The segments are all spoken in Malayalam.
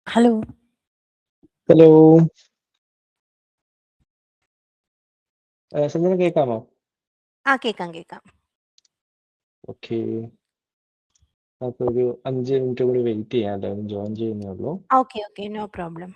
ഹലോ. ഹലോ. സഞ്ജന കേൾക്കാമോ? കേക്കാം. ഓക്കെ. അപ്പൊ ഒരു 5 മിനിറ്റ് കൂടി വെയിറ്റ് ചെയ്യാം. എല്ലാവരും ജോയിൻ ചെയ്യുന്നേ ഉള്ളൂ. Okay, no problem.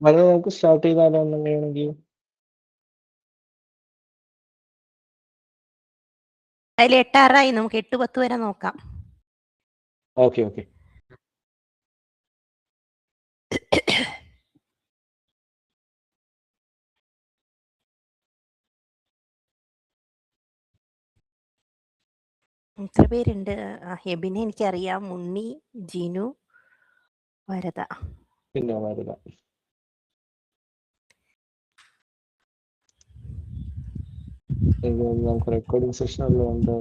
വളരെ നമുക്ക് സ്റ്റാർട്ട് ചെയ്താലോ എന്നുണ്ടെങ്കിൽ? അതിൽ 8:06 നമുക്ക് 8:10 വരെ നോക്കാം. ഓക്കെ. എത്ര പേരുണ്ട്? ഹെബിനെ എനിക്കറിയാം, ഉണ്ണി, ജിനു, വരദ. പിന്നെ വരിക. നമുക്ക് റെക്കോർഡിംഗ് സെഷൻ ഉള്ളതുകൊണ്ട്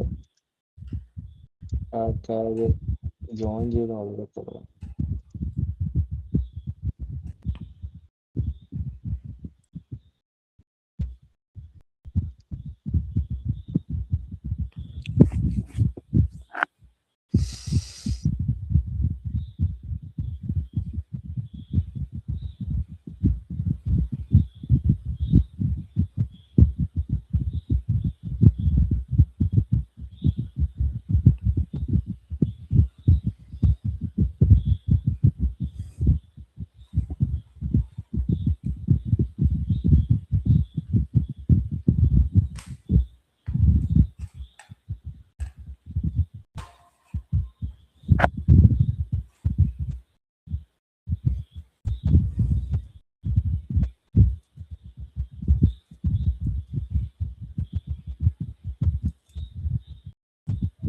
ആൾക്കാർ ജോയിൻ ചെയ്ത് വളരെ തുടങ്ങും.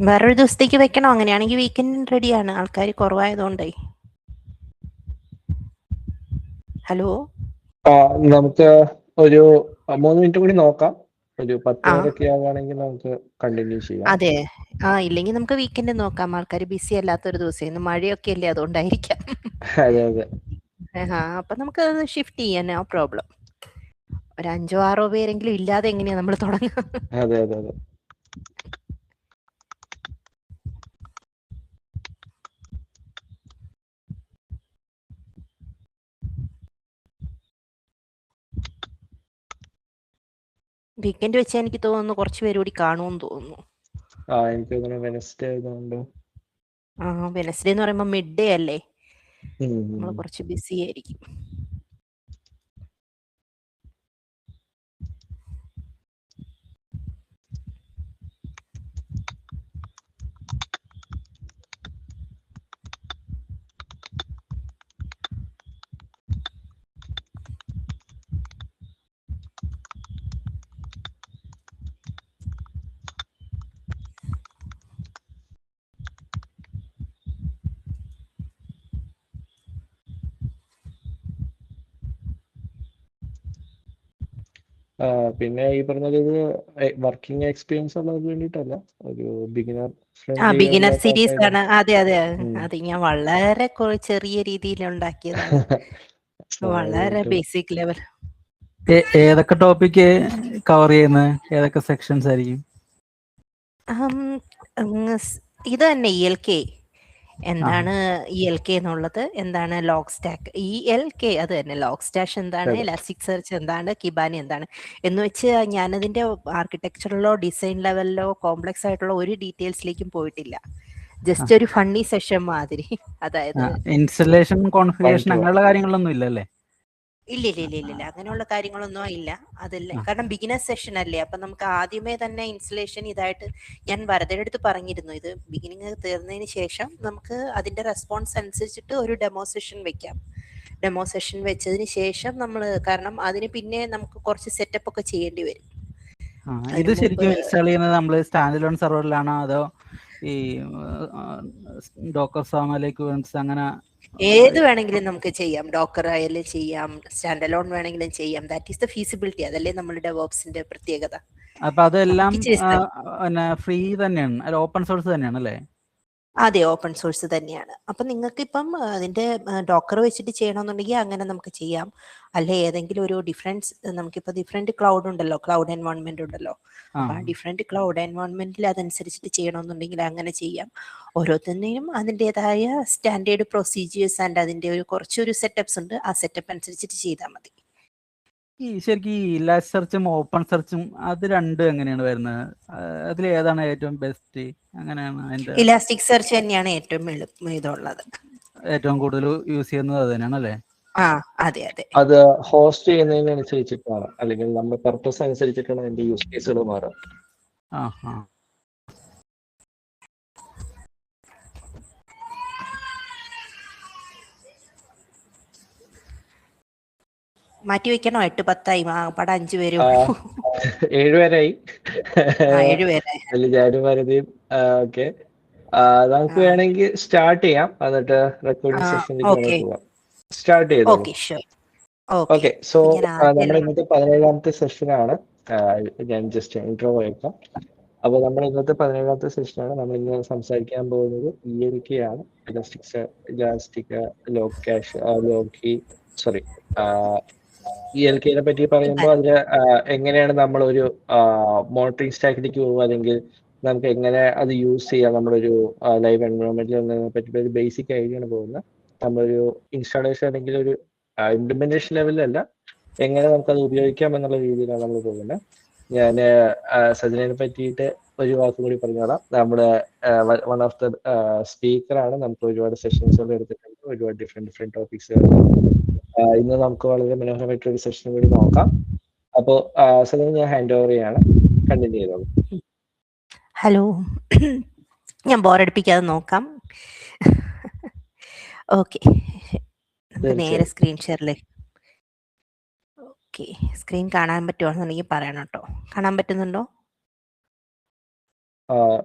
വേറൊരു ദിവസത്തേക്ക് വെക്കണോ? അങ്ങനെയാണെങ്കിൽ വീക്കെൻഡ് റെഡിയാണ്, ആൾക്കാർ കുറവായതുകൊണ്ടേ. ഹലോ. നമുക്ക് ഒരു 3 മിനിറ്റ് കൂടി നോക്കാം. ഒരു 10 വരെയൊക്കെ ആവുകയാണെങ്കിൽ നമുക്ക് കണ്ടിന്യൂ ചെയ്യാം. അതെ. ഇല്ലെങ്കിൽ നമുക്ക് വീക്കെൻഡ് നോക്കാം. ആൾക്കാർ ബിസി അല്ലാത്തൊരു ദിവസം. ഇന്ന് മഴയൊക്കെ അല്ലേ, അതുകൊണ്ടായിരിക്കാം. അതെ. അപ്പൊ നമുക്ക് ഷിഫ്റ്റ് ചെയ്യാൻ, നോ പ്രോബ്ലം. ഒരു 5-6 പേരെങ്കിലും ഇല്ലാതെ എങ്ങനെയാ നമ്മൾ തുടങ്ങുക? അതെ. വീക്കെൻഡ് വെച്ചാൽ എനിക്ക് തോന്നുന്നു കുറച്ച് പേര് കൂടി കാണുമെന്ന് തോന്നുന്നു. എനിക്ക് തോന്നുന്നു വെനസ്ഡേ ആയതുകൊണ്ട്. വെനസ്ഡേ എന്ന് പറയുമ്പോൾ മിഡ് ഡേ അല്ലേ, നമ്മൾ കുറച്ച് ബിസി ആയിരിക്കും. പിന്നെ ഈ പറഞ്ഞത് വർക്കിംഗ് എക്സ്പീരിയൻസ് ഉള്ളവർക്ക് വേണ്ടിയിട്ടല്ല, ഒരു ബിഗിനർ ഫ്രണ്ട്ലി ബിഗിനർ സീരീസ് ആണ്. അതെ. അത് ഞാൻ വളരെ ചെറിയ രീതിയിൽ ഉണ്ടാക്കിയതാണ്. വളരെ ബേസിക് ലെവൽ. ഏതൊക്കെ ടോപ്പിക് കവർ ചെയ്യുന്ന ഏതൊക്കെ സെക്ഷൻസ് ആയിരിക്കും? ഇത് തന്നെ ELK, എന്താണ് ELK എന്നുള്ളത്, എന്താണ് ലോഗ് സ്റ്റാക്ക്, ELK അത് തന്നെ, ലോഗ് സ്റ്റാഷ് എന്താണ്, അതെ. ഇലാസ്റ്റിക് സെർച്ച് എന്താണ്, കിബാനി എന്താണ് എന്ന് വെച്ച് ഞാനതിന്റെ ആർക്കിടെക്ചറിലോ ഡിസൈൻ ലെവലിലോ കോംപ്ലക്സ് ആയിട്ടുള്ള ഒരു ഡീറ്റെയിൽസിലേക്കും പോയിട്ടില്ല. ജസ്റ്റ് ഒരു ഫണ്ണി സെഷൻ മാതിരി. അതായത് ഇൻസ്റ്റലേഷൻ കോൺഫിഗറേഷൻ One to അങ്ങനെയുള്ള കാര്യങ്ങളൊന്നും ഇല്ലല്ലേ? ഇല്ല അങ്ങനെയുള്ള കാര്യങ്ങളൊന്നും ഇല്ല. അതല്ല, കാരണം ബിഗിനർ സെഷൻ അല്ലേ, അപ്പൊ നമുക്ക് ആദ്യമേ തന്നെ ഇൻസ്റ്റലേഷൻ ഇതായിട്ട് ഞാൻ വരദയുടെ അടുത്ത് പറഞ്ഞിരുന്നു, ഇത് ബിഗിനിങ് തീർന്നതിന് ശേഷം നമുക്ക് അതിന്റെ റെസ്പോൺസ് അനുസരിച്ചിട്ട് ഒരു ഡെമോ സെഷൻ വെക്കാം. ഡെമോ സെഷൻ വെച്ചതിന് ശേഷം നമ്മൾ, കാരണം അതിന് പിന്നെ നമുക്ക് കുറച്ച് സെറ്റപ്പ് ഒക്കെ ചെയ്യേണ്ടി വരും. ഇത് ശരിക്കും ഇൻസ്റ്റാൾ ചെയ്യുന്നത് നമ്മൾ സ്റ്റാൻഡ് ലോൺ സെർവറിലാണോ അതോ ഈ ഡോക്കർ സാമലേക്ക് അങ്ങനെ ഏത് വേണമെങ്കിലും നമുക്ക് ചെയ്യാം. ഡോക്കർ ആയാലും ചെയ്യാം, സ്റ്റാൻഡ് അലോൺ വേണമെങ്കിലും ചെയ്യാം. That is the feasibility. അതല്ലേ നമ്മുടെ ഡെവോപ്സിന്റെ പ്രത്യേകത. അപ്പൊ അതെല്ലാം ഫ്രീ തന്നെയാണ്, അല്ല ഓപ്പൺ സോഴ്സ് തന്നെയാണ് അല്ലേ? അതെ, ഓപ്പൺ സോഴ്സ് തന്നെയാണ്. അപ്പൊ നിങ്ങൾക്ക് ഇപ്പം അതിന്റെ ഡോക്കർ വെച്ചിട്ട് ചെയ്യണമെന്നുണ്ടെങ്കിൽ അങ്ങനെ നമുക്ക് ചെയ്യാം. അല്ലെ ഏതെങ്കിലും ഒരു നമുക്കിപ്പോ ഡിഫറെന്റ് ക്ലൗഡ് ഉണ്ടല്ലോ, ക്ലൗഡ് എൻവയോൺമെന്റ് ഉണ്ടല്ലോ. അപ്പൊ ആ ഡിഫറെന്റ് ക്ലൗഡ് എൻവയോൺമെന്റിൽ അതനുസരിച്ചിട്ട് ചെയ്യണമെന്നുണ്ടെങ്കിൽ അങ്ങനെ ചെയ്യാം. ഓരോരുത്തരുടെയും അതിൻ്റെതായ സ്റ്റാൻഡേർഡ് പ്രൊസീജിയേഴ്സ് ആൻഡ് അതിന്റെ കുറച്ചൊരു സെറ്റപ്സ് ഉണ്ട്. ആ സെറ്റപ്പ് അനുസരിച്ചിട്ട് ചെയ്താൽ മതി. ഈ ശരിക്കും ഈ ഇലാസ്റ്റിക് സെർച്ചും ഓപ്പൺ സെർച്ചും അത് രണ്ടും എങ്ങനെയാണ് വരുന്നത്? അതിൽ ഏതാണ് ഏറ്റവും ബെസ്റ്റ്? അങ്ങനെയാണ് അതിന്റെ? ഇലാസ്റ്റിക് സെർച്ച് തന്നെയാണ് ഏറ്റവും ഇതുള്ളത്, ഏറ്റവും കൂടുതൽ യൂസ് ചെയ്യുന്നത് അത് തന്നെയാണ് അല്ലേ? അതെ. അത് ഹോസ്റ്റ് ചെയ്യുന്നതിനനുസരിച്ചിട്ടാണ്, അല്ലെങ്കിൽ നമ്മുടെ പർപ്പസ് അനുസരിച്ചിട്ടാണ് അതിന്റെ യൂസ് കേസുകൾ മാറുക. മാറ്റി വെക്കണോ? 8-10 പടം 5 പേരും 7 പേരായി. 7 പേരായി. ജാനുവരിയും. ഓക്കെ, നമുക്ക് വേണമെങ്കിൽ സ്റ്റാർട്ട് ചെയ്യാം, എന്നിട്ട് റെക്കോർഡിംഗ് സെഷനിലേക്ക് പോവാം. സ്റ്റാർട്ട് ചെയ്തോ. ഓക്കെ, സോ നമ്മുടെ ഇന്നത്തെ 17ാമത്തെ സെഷനാണ്. ഞാൻ ജസ്റ്റ് ഇൻട്രോ വയ്ക്കാം. അപ്പൊ നമ്മൾ ഇന്നത്തെ 17ാമത്തെ സെഷനാണ്. നമ്മൾ ഇന്ന് സംസാരിക്കാൻ പോകുന്നത് ELK ആണ്. Elastic Logstash log key sorry ELK പറ്റി പറയുമ്പോൾ അതിന് എങ്ങനെയാണ് നമ്മളൊരു മോണിറ്ററിംഗ് സ്റ്റാക്കിലേക്ക് പോകുക, അല്ലെങ്കിൽ നമുക്ക് എങ്ങനെ അത് യൂസ് ചെയ്യാം നമ്മളൊരു ലൈവ് എൻവയോൺമെന്റിൽ പറ്റി ഒരു ബേസിക് ഐഡിയ ആണ് പോകുന്നത്. നമ്മളൊരു ഇൻസ്റ്റാളേഷൻ അല്ലെങ്കിൽ ഒരു ഇംപ്ലിമെന്റേഷൻ ലെവലിലല്ല, എങ്ങനെ നമുക്കത് ഉപയോഗിക്കാം എന്നുള്ള രീതിയിലാണ് നമ്മൾ പോകുന്നത്. ഞാൻ സജനയെ പറ്റിയിട്ട് ഒരു വാക്കും കൂടി പറഞ്ഞോളാം. നമ്മുടെ വൺ ഓഫ് ദ സ്പീക്കറാണ്. നമുക്ക് ഒരുപാട് സെഷൻസുകൾ എടുത്തിട്ടുണ്ട്, ഒരുപാട് ഡിഫറെന്റ് ടോപ്പിക്സ്. ഇന്ന് നമുക്ക് വളരെ മനോഹരമായിട്ടൊരു ഒരു സെഷൻ കൂടി നോക്കാം. അപ്പോ സജന, ഞാൻ ഹാൻഡ് ഓവർ ചെയ്യാണ്, കണ്ടിന്യൂ ചെയ്തോളൂ. ഹലോ, ഞാൻ ബോറടിപ്പിക്കാതെ നോക്കാം. ഓക്കെ, നേരെ സ്ക്രീൻ ഷെയറിലേക്ക്. ഓക്കെ, സ്ക്രീൻ കാണാൻ പറ്റുവാണെന്നുണ്ടെങ്കിൽ പറയണം കേട്ടോ. കാണാൻ പറ്റുന്നുണ്ടോ?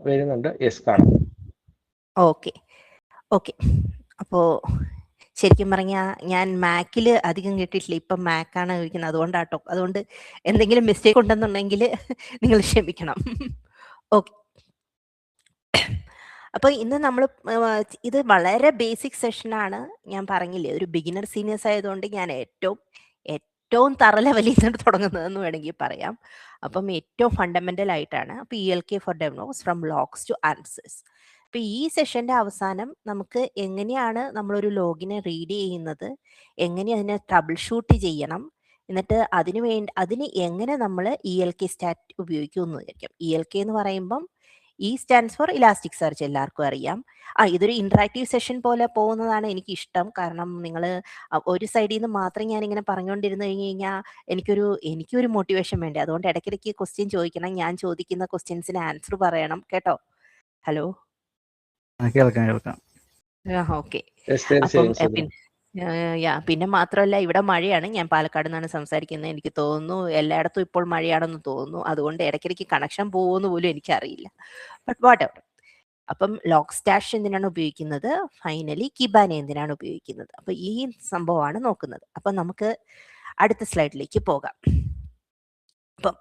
വരുന്നുണ്ട്. യെസ്, കാണാം. ഓക്കെ. അപ്പോ ശരിക്കും പറഞ്ഞാൽ ഞാൻ മാക്കിൽ അധികം കിട്ടിയിട്ടില്ല, ഇപ്പം മാക്കാണ് ഉപയോഗിക്കുന്നത്, അതുകൊണ്ടാട്ടോ. അതുകൊണ്ട് എന്തെങ്കിലും മിസ്റ്റേക്ക് ഉണ്ടെന്നുണ്ടെങ്കിൽ നിങ്ങൾ ക്ഷമിക്കണം. ഓക്കെ, അപ്പോൾ ഇന്ന് നമ്മൾ ഇത് വളരെ ബേസിക് സെഷനാണ്. ഞാൻ പറഞ്ഞില്ലേ, ഒരു ബിഗിനർ സീനിയേഴ്സ് ആയതുകൊണ്ട് ഞാൻ ഏറ്റവും തറ ലെവലിൽ നിന്ന് തുടങ്ങുന്നതെന്ന് വേണമെങ്കിൽ പറയാം. അപ്പം ഏറ്റവും ഫണ്ടമെന്റൽ ആയിട്ടാണ്. അപ്പോൾ ELK for DevOps from logs to answers. അപ്പോൾ ഈ സെഷന്റെ അവസാനം നമുക്ക് എങ്ങനെയാണ് നമ്മളൊരു ലോഗിനെ റീഡ് ചെയ്യുന്നത്, എങ്ങനെ അതിനെ ട്രബിൾ ഷൂട്ട് ചെയ്യണം, എന്നിട്ട് അതിന് എങ്ങനെ നമ്മൾ ELK സ്റ്റാറ്റ് ഉപയോഗിക്കുമെന്ന് വിചാരിക്കാം. ELK എന്ന് പറയുമ്പം സ്റ്റാൻഡ്സ് ഫോർ ഇലാസ്റ്റിക് സെർച്ച്, എല്ലാവർക്കും അറിയാം. ഇതൊരു ഇന്ററാക്റ്റീവ് സെഷൻ പോലെ പോകുന്നതാണ് എനിക്ക് ഇഷ്ടം. കാരണം നിങ്ങൾ ഒരു സൈഡിൽ നിന്ന് മാത്രം ഞാനിങ്ങനെ പറഞ്ഞുകൊണ്ടിരുന്നു കഴിഞ്ഞാൽ എനിക്കൊരു മോട്ടിവേഷൻ വേണ്ടേ. അതുകൊണ്ട് ഇടയ്ക്കിടയ്ക്ക് ക്വസ്റ്റ്യൻ ചോദിക്കണം, ഞാൻ ചോദിക്കുന്ന ക്വസ്റ്റ്യൻസിന് ആൻസർ പറയണം കേട്ടോ. ഹലോ, കേൾക്കാം. ഓക്കെ. പിന്നെ മാത്രമല്ല, ഇവിടെ മഴയാണ്. ഞാൻ പാലക്കാട് നിന്നാണ് സംസാരിക്കുന്നത്. എനിക്ക് തോന്നുന്നു എല്ലായിടത്തും ഇപ്പോൾ മഴയാണെന്ന് തോന്നുന്നു. അതുകൊണ്ട് ഇടയ്ക്കിടയ്ക്ക് കണക്ഷൻ പോകുമെന്ന് പോലും എനിക്കറിയില്ല. But what ever. അപ്പം ലോഗ് സ്റ്റാഷ് എന്തിനാണ് ഉപയോഗിക്കുന്നത്, ഫൈനലി കിബാനി എന്തിനാണ് ഉപയോഗിക്കുന്നത്, അപ്പൊ ഈ സംഭവമാണ് നോക്കുന്നത്. അപ്പൊ നമുക്ക് അടുത്ത സ്ലൈഡിലേക്ക് പോകാം. അപ്പം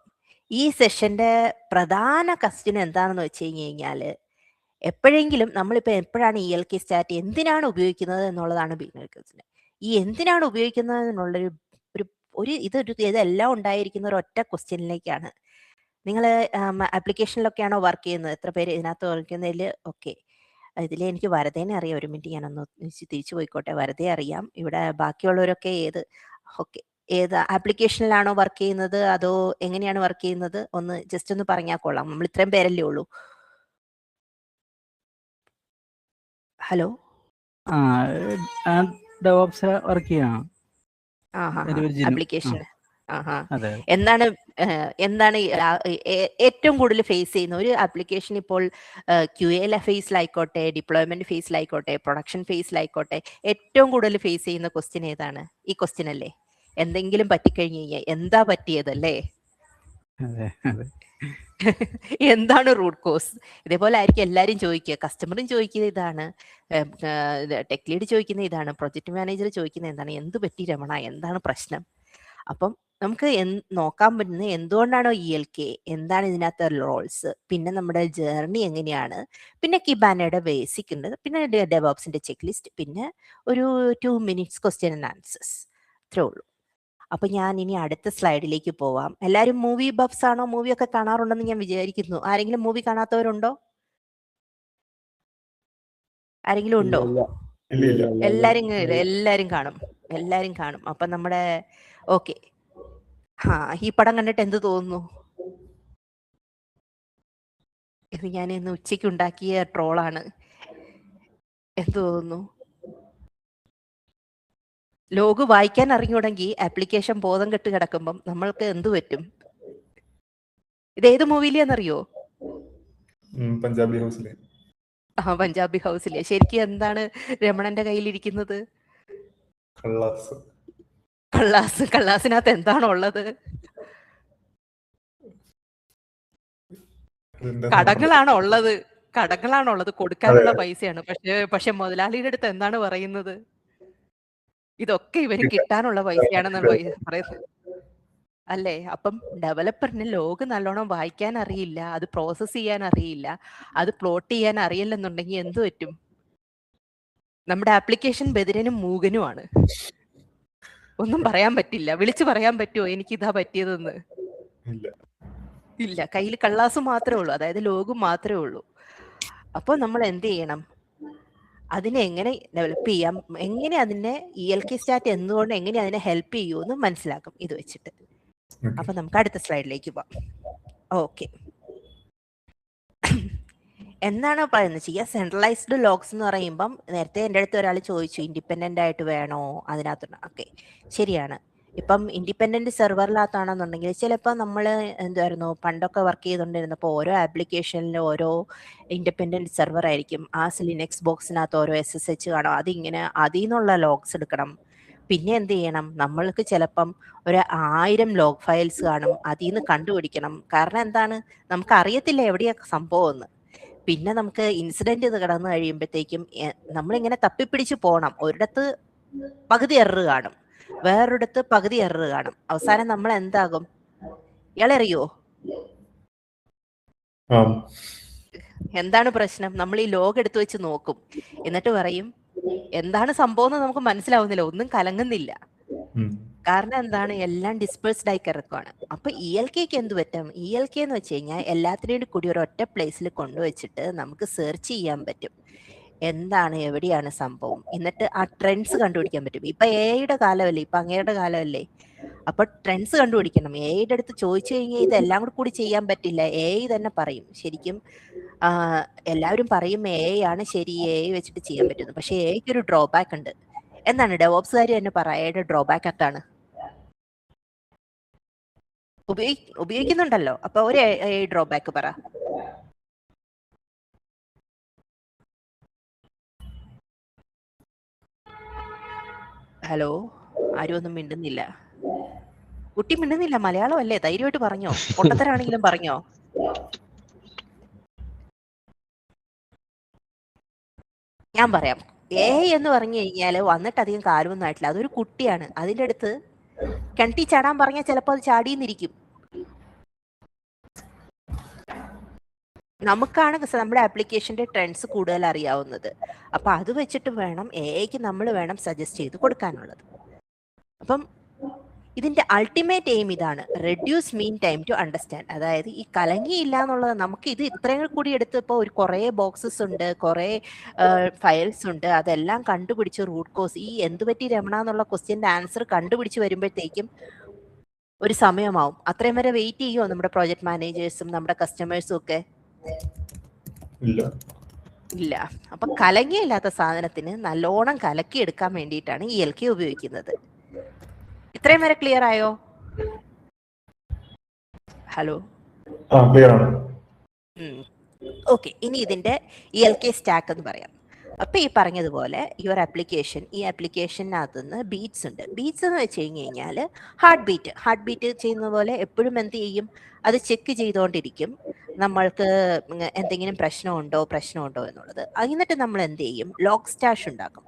ഈ സെഷന്റെ പ്രധാന ക്വസ്റ്റ്യൻ എന്താണെന്ന് വെച്ച് കഴിഞ്ഞാൽ, എപ്പോഴെങ്കിലും എപ്പോഴാണ് ELK സ്റ്റാറ്റ് എന്തിനാണ് ഉപയോഗിക്കുന്നത് എന്നുള്ളതാണ് ബിഗിനർ ക്വസ്റ്റ്യൻ. ഈ എന്തിനാണ് ഉപയോഗിക്കുന്നത് എന്നുള്ളൊരു ഇതെല്ലാം ഉണ്ടായിരിക്കുന്ന ഒരു ഒറ്റ ക്വസ്റ്റ്യനിലേക്കാണ്. നിങ്ങൾ ആപ്ലിക്കേഷനിലൊക്കെയാണോ വർക്ക് ചെയ്യുന്നത്? എത്ര പേര് ഇതിനകത്ത് വർക്ക് ചെയ്യുന്നതിൽ? ഓക്കെ, ഇതിൽ എനിക്ക് വരദേനെ അറിയാം. ഒരു മിനിറ്റ് ഞാനൊന്ന് തിരിച്ചു പോയിക്കോട്ടെ. വരദയെ അറിയാം. ഇവിടെ ബാക്കിയുള്ളവരൊക്കെ ഓക്കെ ഏത് ആപ്ലിക്കേഷനിലാണോ വർക്ക് ചെയ്യുന്നത് അതോ എങ്ങനെയാണ് വർക്ക് ചെയ്യുന്നത് ഒന്ന് ജസ്റ്റ് ഒന്ന് പറഞ്ഞാൽ കൊള്ളാം. നമ്മൾ ഇത്രയും പേരല്ലേ ഉള്ളൂ. ഹലോ, ഡെവോപ്സ് വർക്ക് ചെയ്യണം ആപ്ലിക്കേഷൻ. എന്താണ് എന്താണ് ഏറ്റവും കൂടുതൽ ഫേസ് ചെയ്യുന്ന ഒരു ആപ്ലിക്കേഷൻ? ഇപ്പോൾ QA ഫേസിലായിക്കോട്ടെ, ഡിപ്ലോയ്മെന്റ് ഫേസിലായിക്കോട്ടെ, പ്രൊഡക്ഷൻ ഫേസിലായിക്കോട്ടെ, ഏറ്റവും കൂടുതൽ ഫേസ് ചെയ്യുന്ന ക്വസ്റ്റ്യൻ ഏതാണ്? ഈ ക്വസ്റ്റ്യൻ അല്ലേ? എന്തെങ്കിലും പറ്റിക്കഴിഞ്ഞു കഴിഞ്ഞാൽ എന്താ പറ്റിയതല്ലേ? എന്താണ് റൂട്ട് കോസ്? ഇതേപോലെ ആയിരിക്കും എല്ലാവരും ചോദിക്കുക. കസ്റ്റമറും ചോദിക്കുന്നത് ഇതാണ്, ടെക് ലീഡ് ചോദിക്കുന്ന ഇതാണ്, പ്രൊജക്ട് മാനേജർ ചോദിക്കുന്നത് എന്താണ്, എന്ത് പറ്റി രമണ, എന്താണ് പ്രശ്നം? അപ്പം നമുക്ക് നോക്കാൻ പറ്റുന്നത് എന്തുകൊണ്ടാണോ ELK, എന്താണ് ഇതിനകത്ത് റോൾസ്, പിന്നെ നമ്മുടെ ജേർണി എങ്ങനെയാണ്, പിന്നെ കിബാനയുടെ ബേസിക് ഉണ്ട്, പിന്നെ ഡെവോപ്സിന്റെ ചെക്ക് ലിസ്റ്റ്, പിന്നെ ഒരു 2 minutes ക്വസ്റ്റ്യൻ ആൻഡ് ആൻസേഴ്സ്. ഇത്രേ ഉള്ളൂ. അപ്പൊ ഞാൻ ഇനി അടുത്ത സ്ലൈഡിലേക്ക് പോവാം. എല്ലാവരും മൂവി ബഫ്സ് ആണോ? മൂവിയൊക്കെ കാണാറുണ്ടെന്ന് ഞാൻ വിചാരിക്കുന്നു. ആരെങ്കിലും മൂവി കാണാത്തവരുണ്ടോ? ആരെങ്കിലും ഉണ്ടോ? എല്ലാരും കാണും. അപ്പൊ നമ്മുടെ ഓക്കെ, ഈ പടം കണ്ടിട്ട് എന്ത് തോന്നുന്നു? ഇത് ഞാൻ ഇന്ന് ഉച്ചയ്ക്ക് ഉണ്ടാക്കിയ ട്രോളാണ്. എന്ത് തോന്നുന്നു? ലോഗ് വായിക്കാൻ അറിഞ്ഞുടങ്ങി ആപ്ലിക്കേഷൻ ബോധം കെട്ട് കിടക്കുമ്പം നമ്മൾക്ക് എന്ത് പറ്റും? ഇതേത് മൂവിയിലെന്നറിയോ? പഞ്ചാബി ഹൗസിലെ. പഞ്ചാബി ഹൗസിലെ. ശരിക്കും എന്താണ് രമണന്റെ കയ്യിലിരിക്കുന്നത്? കള്ളാസിനകത്ത് എന്താണ് ഉള്ളത്? കടങ്ങളാണ് ഉള്ളത്, കൊടുക്കാനുള്ള പൈസയാണ്. പക്ഷെ മുതലാളിയുടെ അടുത്ത് എന്താണ് പറയുന്നത്? ഇതൊക്കെ ഇവന് കിട്ടാനുള്ള പൈസയാണെന്നാണ് പറയുന്നത് അല്ലേ? അപ്പം ഡെവലപ്പറിന് ലോഗ് നല്ലോണം വായിക്കാൻ അറിയില്ല, അത് പ്രോസസ് ചെയ്യാൻ അറിയില്ല, അത് പ്ലോട്ട് ചെയ്യാൻ അറിയില്ലെന്നുണ്ടെങ്കിൽ എന്ത് പറ്റും? നമ്മുടെ ആപ്ലിക്കേഷൻ ബദിരനും മൂകനുമാണ്. ഒന്നും പറയാൻ പറ്റില്ല. വിളിച്ചു പറയാൻ പറ്റുമോ എനിക്കിതാ പറ്റിയതെന്ന്? ഇല്ല. കയ്യിൽ കള്ളാസ് മാത്രമേ ഉള്ളൂ, അതായത് ലോഗ് മാത്രമേ ഉള്ളൂ. അപ്പോൾ നമ്മൾ എന്ത് ചെയ്യണം? അതിനെ എങ്ങനെ ഡെവലപ്പ് ചെയ്യാം, എങ്ങനെ അതിനെ ELK സ്റ്റാറ്റ് എന്തുകൊണ്ട് എങ്ങനെ അതിനെ ഹെൽപ്പ് ചെയ്യുമെന്ന് മനസ്സിലാക്കും ഇത് വെച്ചിട്ട്. അപ്പൊ നമുക്ക് അടുത്ത സ്ലൈഡിലേക്ക് പോവാം. ഓക്കെ, എന്താണ് പറയുന്നത് ചെയ്യുക? സെൻട്രലൈസ്ഡ് ലോഗ്സ് എന്ന് പറയുമ്പം നേരത്തെ എൻ്റെ അടുത്ത് ഒരാൾ ചോദിച്ചു ഇൻഡിപെൻഡൻ്റ് ആയിട്ട് വേണോ അതിനകത്ത്. ഓക്കെ, ശരിയാണ്. ഇപ്പം ഇൻഡിപെൻഡന്റ് സെർവറിനകത്താണെന്നുണ്ടെങ്കിൽ ചിലപ്പോൾ നമ്മൾ എന്തായിരുന്നു പണ്ടൊക്കെ വർക്ക് ചെയ്തുകൊണ്ടിരുന്നപ്പോൾ ഓരോ ആപ്ലിക്കേഷനിലും ഓരോ ഇൻഡിപെൻഡന്റ് സെർവർ ആയിരിക്കും. ആ ലിനക്സ് ബോക്സിനകത്ത് ഓരോ SSH കാണും. അതിങ്ങനെ അതിൽ നിന്നുള്ള ലോഗ്സ് എടുക്കണം. പിന്നെ എന്ത് ചെയ്യണം? നമ്മൾക്ക് ചിലപ്പം 1000 ലോഗ് ഫയൽസ് കാണും, അതിൽ നിന്ന് കണ്ടുപിടിക്കണം. കാരണം എന്താണ്? നമുക്ക് അറിയത്തില്ല എവിടെയൊക്കെ സംഭവം എന്ന്. പിന്നെ നമുക്ക് ഇൻസിഡന്റ് ഇത് കടന്നു കഴിയുമ്പോഴത്തേക്കും നമ്മളിങ്ങനെ തപ്പിപ്പിടിച്ച് പോകണം. ഒരിടത്ത് പകുതി എറർ കാണും, വേറൊരിടത്ത് പകുതി എറർ കാണും. അവസാനം നമ്മൾ എന്താകും? ഇയാളറിയോ എന്താണ് പ്രശ്നം? നമ്മൾ ഈ ലോഗ് എടുത്തു വെച്ച് നോക്കും, എന്നിട്ട് പറയും എന്താണ് സംഭവം എന്ന് നമുക്ക് മനസ്സിലാവുന്നില്ല, ഒന്നും കലങ്ങുന്നില്ല. കാരണം എന്താണ്? എല്ലാം ഡിസ്പേഴ്സ്ഡ് ആയി കിടക്കുകയാണ്. അപ്പൊ ELKക്ക് എന്ത് പറ്റും? ELK എന്ന് വെച്ച് കഴിഞ്ഞാൽ എല്ലാത്തിനും കൂടി ഒരു ഒറ്റ പ്ലേസിൽ കൊണ്ടുവച്ചിട്ട് നമുക്ക് സെർച്ച് ചെയ്യാൻ പറ്റും എന്താണ് എവിടെയാണ് സംഭവം, എന്നിട്ട് ആ ട്രെൻഡ്സ് കണ്ടുപിടിക്കാൻ പറ്റും. ഇപ്പൊ AI കാലമല്ലേ, ഇപ്പൊ അങ്ങയുടെ കാലമല്ലേ. അപ്പൊ ട്രെൻഡ്സ് കണ്ടുപിടിക്കണം. AI അടുത്ത് ചോദിച്ചു കഴിഞ്ഞാൽ ഇതെല്ലാം കൂടി ചെയ്യാൻ പറ്റില്ല. AI തന്നെ പറയും. ശരിക്കും എല്ലാവരും പറയും AI ആണ് ശരി, AI വെച്ചിട്ട് ചെയ്യാൻ പറ്റുന്നു. പക്ഷെ AIക്ക് ഒരു ഡ്രോബാക്ക് ഉണ്ട്. എന്താണ്? ഡെവോപ്സുകാർ തന്നെ പറ AIയുടെ ഡ്രോബാക്ക് എന്താണ്? ഉപയോഗിക്കുന്നുണ്ടല്ലോ, അപ്പൊ ഒരു AI ഡ്രോബാക്ക് പറ. ഹലോ, ആരും ഒന്നും മിണ്ടുന്നില്ല. കുട്ടി മിണ്ടുന്നില്ല. മലയാളം അല്ലേ, ധൈര്യമായിട്ട് പറഞ്ഞോ, പൊട്ടത്തരാണെങ്കിലും പറഞ്ഞോ. ഞാൻ പറയാം. AI എന്ന് പറഞ്ഞു കഴിഞ്ഞാൽ വന്നിട്ട് അധികം കാലമൊന്നും ആയിട്ടില്ല. അതൊരു കുട്ടിയാണ്. അതിൻ്റെ അടുത്ത് കിണറ്റി ചാടാൻ പറഞ്ഞാൽ ചിലപ്പോൾ അത് ചാടിയെന്നിരിക്കും. നമുക്കാണ് നമ്മുടെ ആപ്ലിക്കേഷന്റെ ട്രെൻഡ്സ് കൂടുതൽ അറിയാവുന്നത്. അപ്പൊ അത് വെച്ചിട്ട് വേണം AIക്ക് നമ്മൾ വേണം സജസ്റ്റ് ചെയ്ത് കൊടുക്കാനുള്ളത്. അപ്പം ഇതിന്റെ അൾട്ടിമേറ്റ് എയിം ഇതാണ്, reduce mean time to understand. അതായത് ഈ കലങ്ങിയില്ല എന്നുള്ളത്, നമുക്ക് ഇത് ഇത്രയും കൂടി എടുത്ത് ഇപ്പോൾ ഒരു കുറേ ബോക്സസ് ഉണ്ട്, കുറേ ഫയൽസ് ഉണ്ട്, അതെല്ലാം കണ്ടുപിടിച്ച് റൂട്ട് കോസ്, ഈ എന്ത് പറ്റി രമണ എന്നുള്ള ക്വസ്റ്റ്യൻ്റെ ആൻസർ കണ്ടുപിടിച്ച് വരുമ്പോഴത്തേക്കും ഒരു സമയമാവും. അത്രയും വരെ വെയിറ്റ് ചെയ്യുമോ നമ്മുടെ പ്രോജക്ട് മാനേജേഴ്സും നമ്മുടെ കസ്റ്റമേഴ്സും ഒക്കെ? ഇല്ല. അപ്പൊ കലങ്ങിയില്ലാത്ത സാധനത്തിന് നല്ലോണം കലക്കി എടുക്കാൻ വേണ്ടിയിട്ടാണ് ഈ ELK ഉപയോഗിക്കുന്നത്. ഇത്രയും വരെ ക്ലിയർ ആയോ? Hello, okay. ഇനി ഇതിന്റെ ELK സ്റ്റാക്ക് എന്ന് പറയാം. അപ്പൊ ഈ പറഞ്ഞതുപോലെ യുവർ ആപ്ലിക്കേഷൻ, ഈ ആപ്ലിക്കേഷനകത്ത് നിന്ന് ബീറ്റ്സ് ഉണ്ട്. ബീറ്റ്സ് എന്ന് വെച്ച് കഴിഞ്ഞാൽ ഹാർട്ട് ബീറ്റ് ചെയ്യുന്ന പോലെ എപ്പോഴും എന്ത് ചെയ്യും, അത് ചെക്ക് ചെയ്തുകൊണ്ടിരിക്കും നമ്മൾക്ക് എന്തെങ്കിലും പ്രശ്നമുണ്ടോ എന്നുള്ളത്. എന്നിട്ട് നമ്മൾ എന്ത് ചെയ്യും, ലോഗ് സ്റ്റാഷ് ഉണ്ടാക്കും.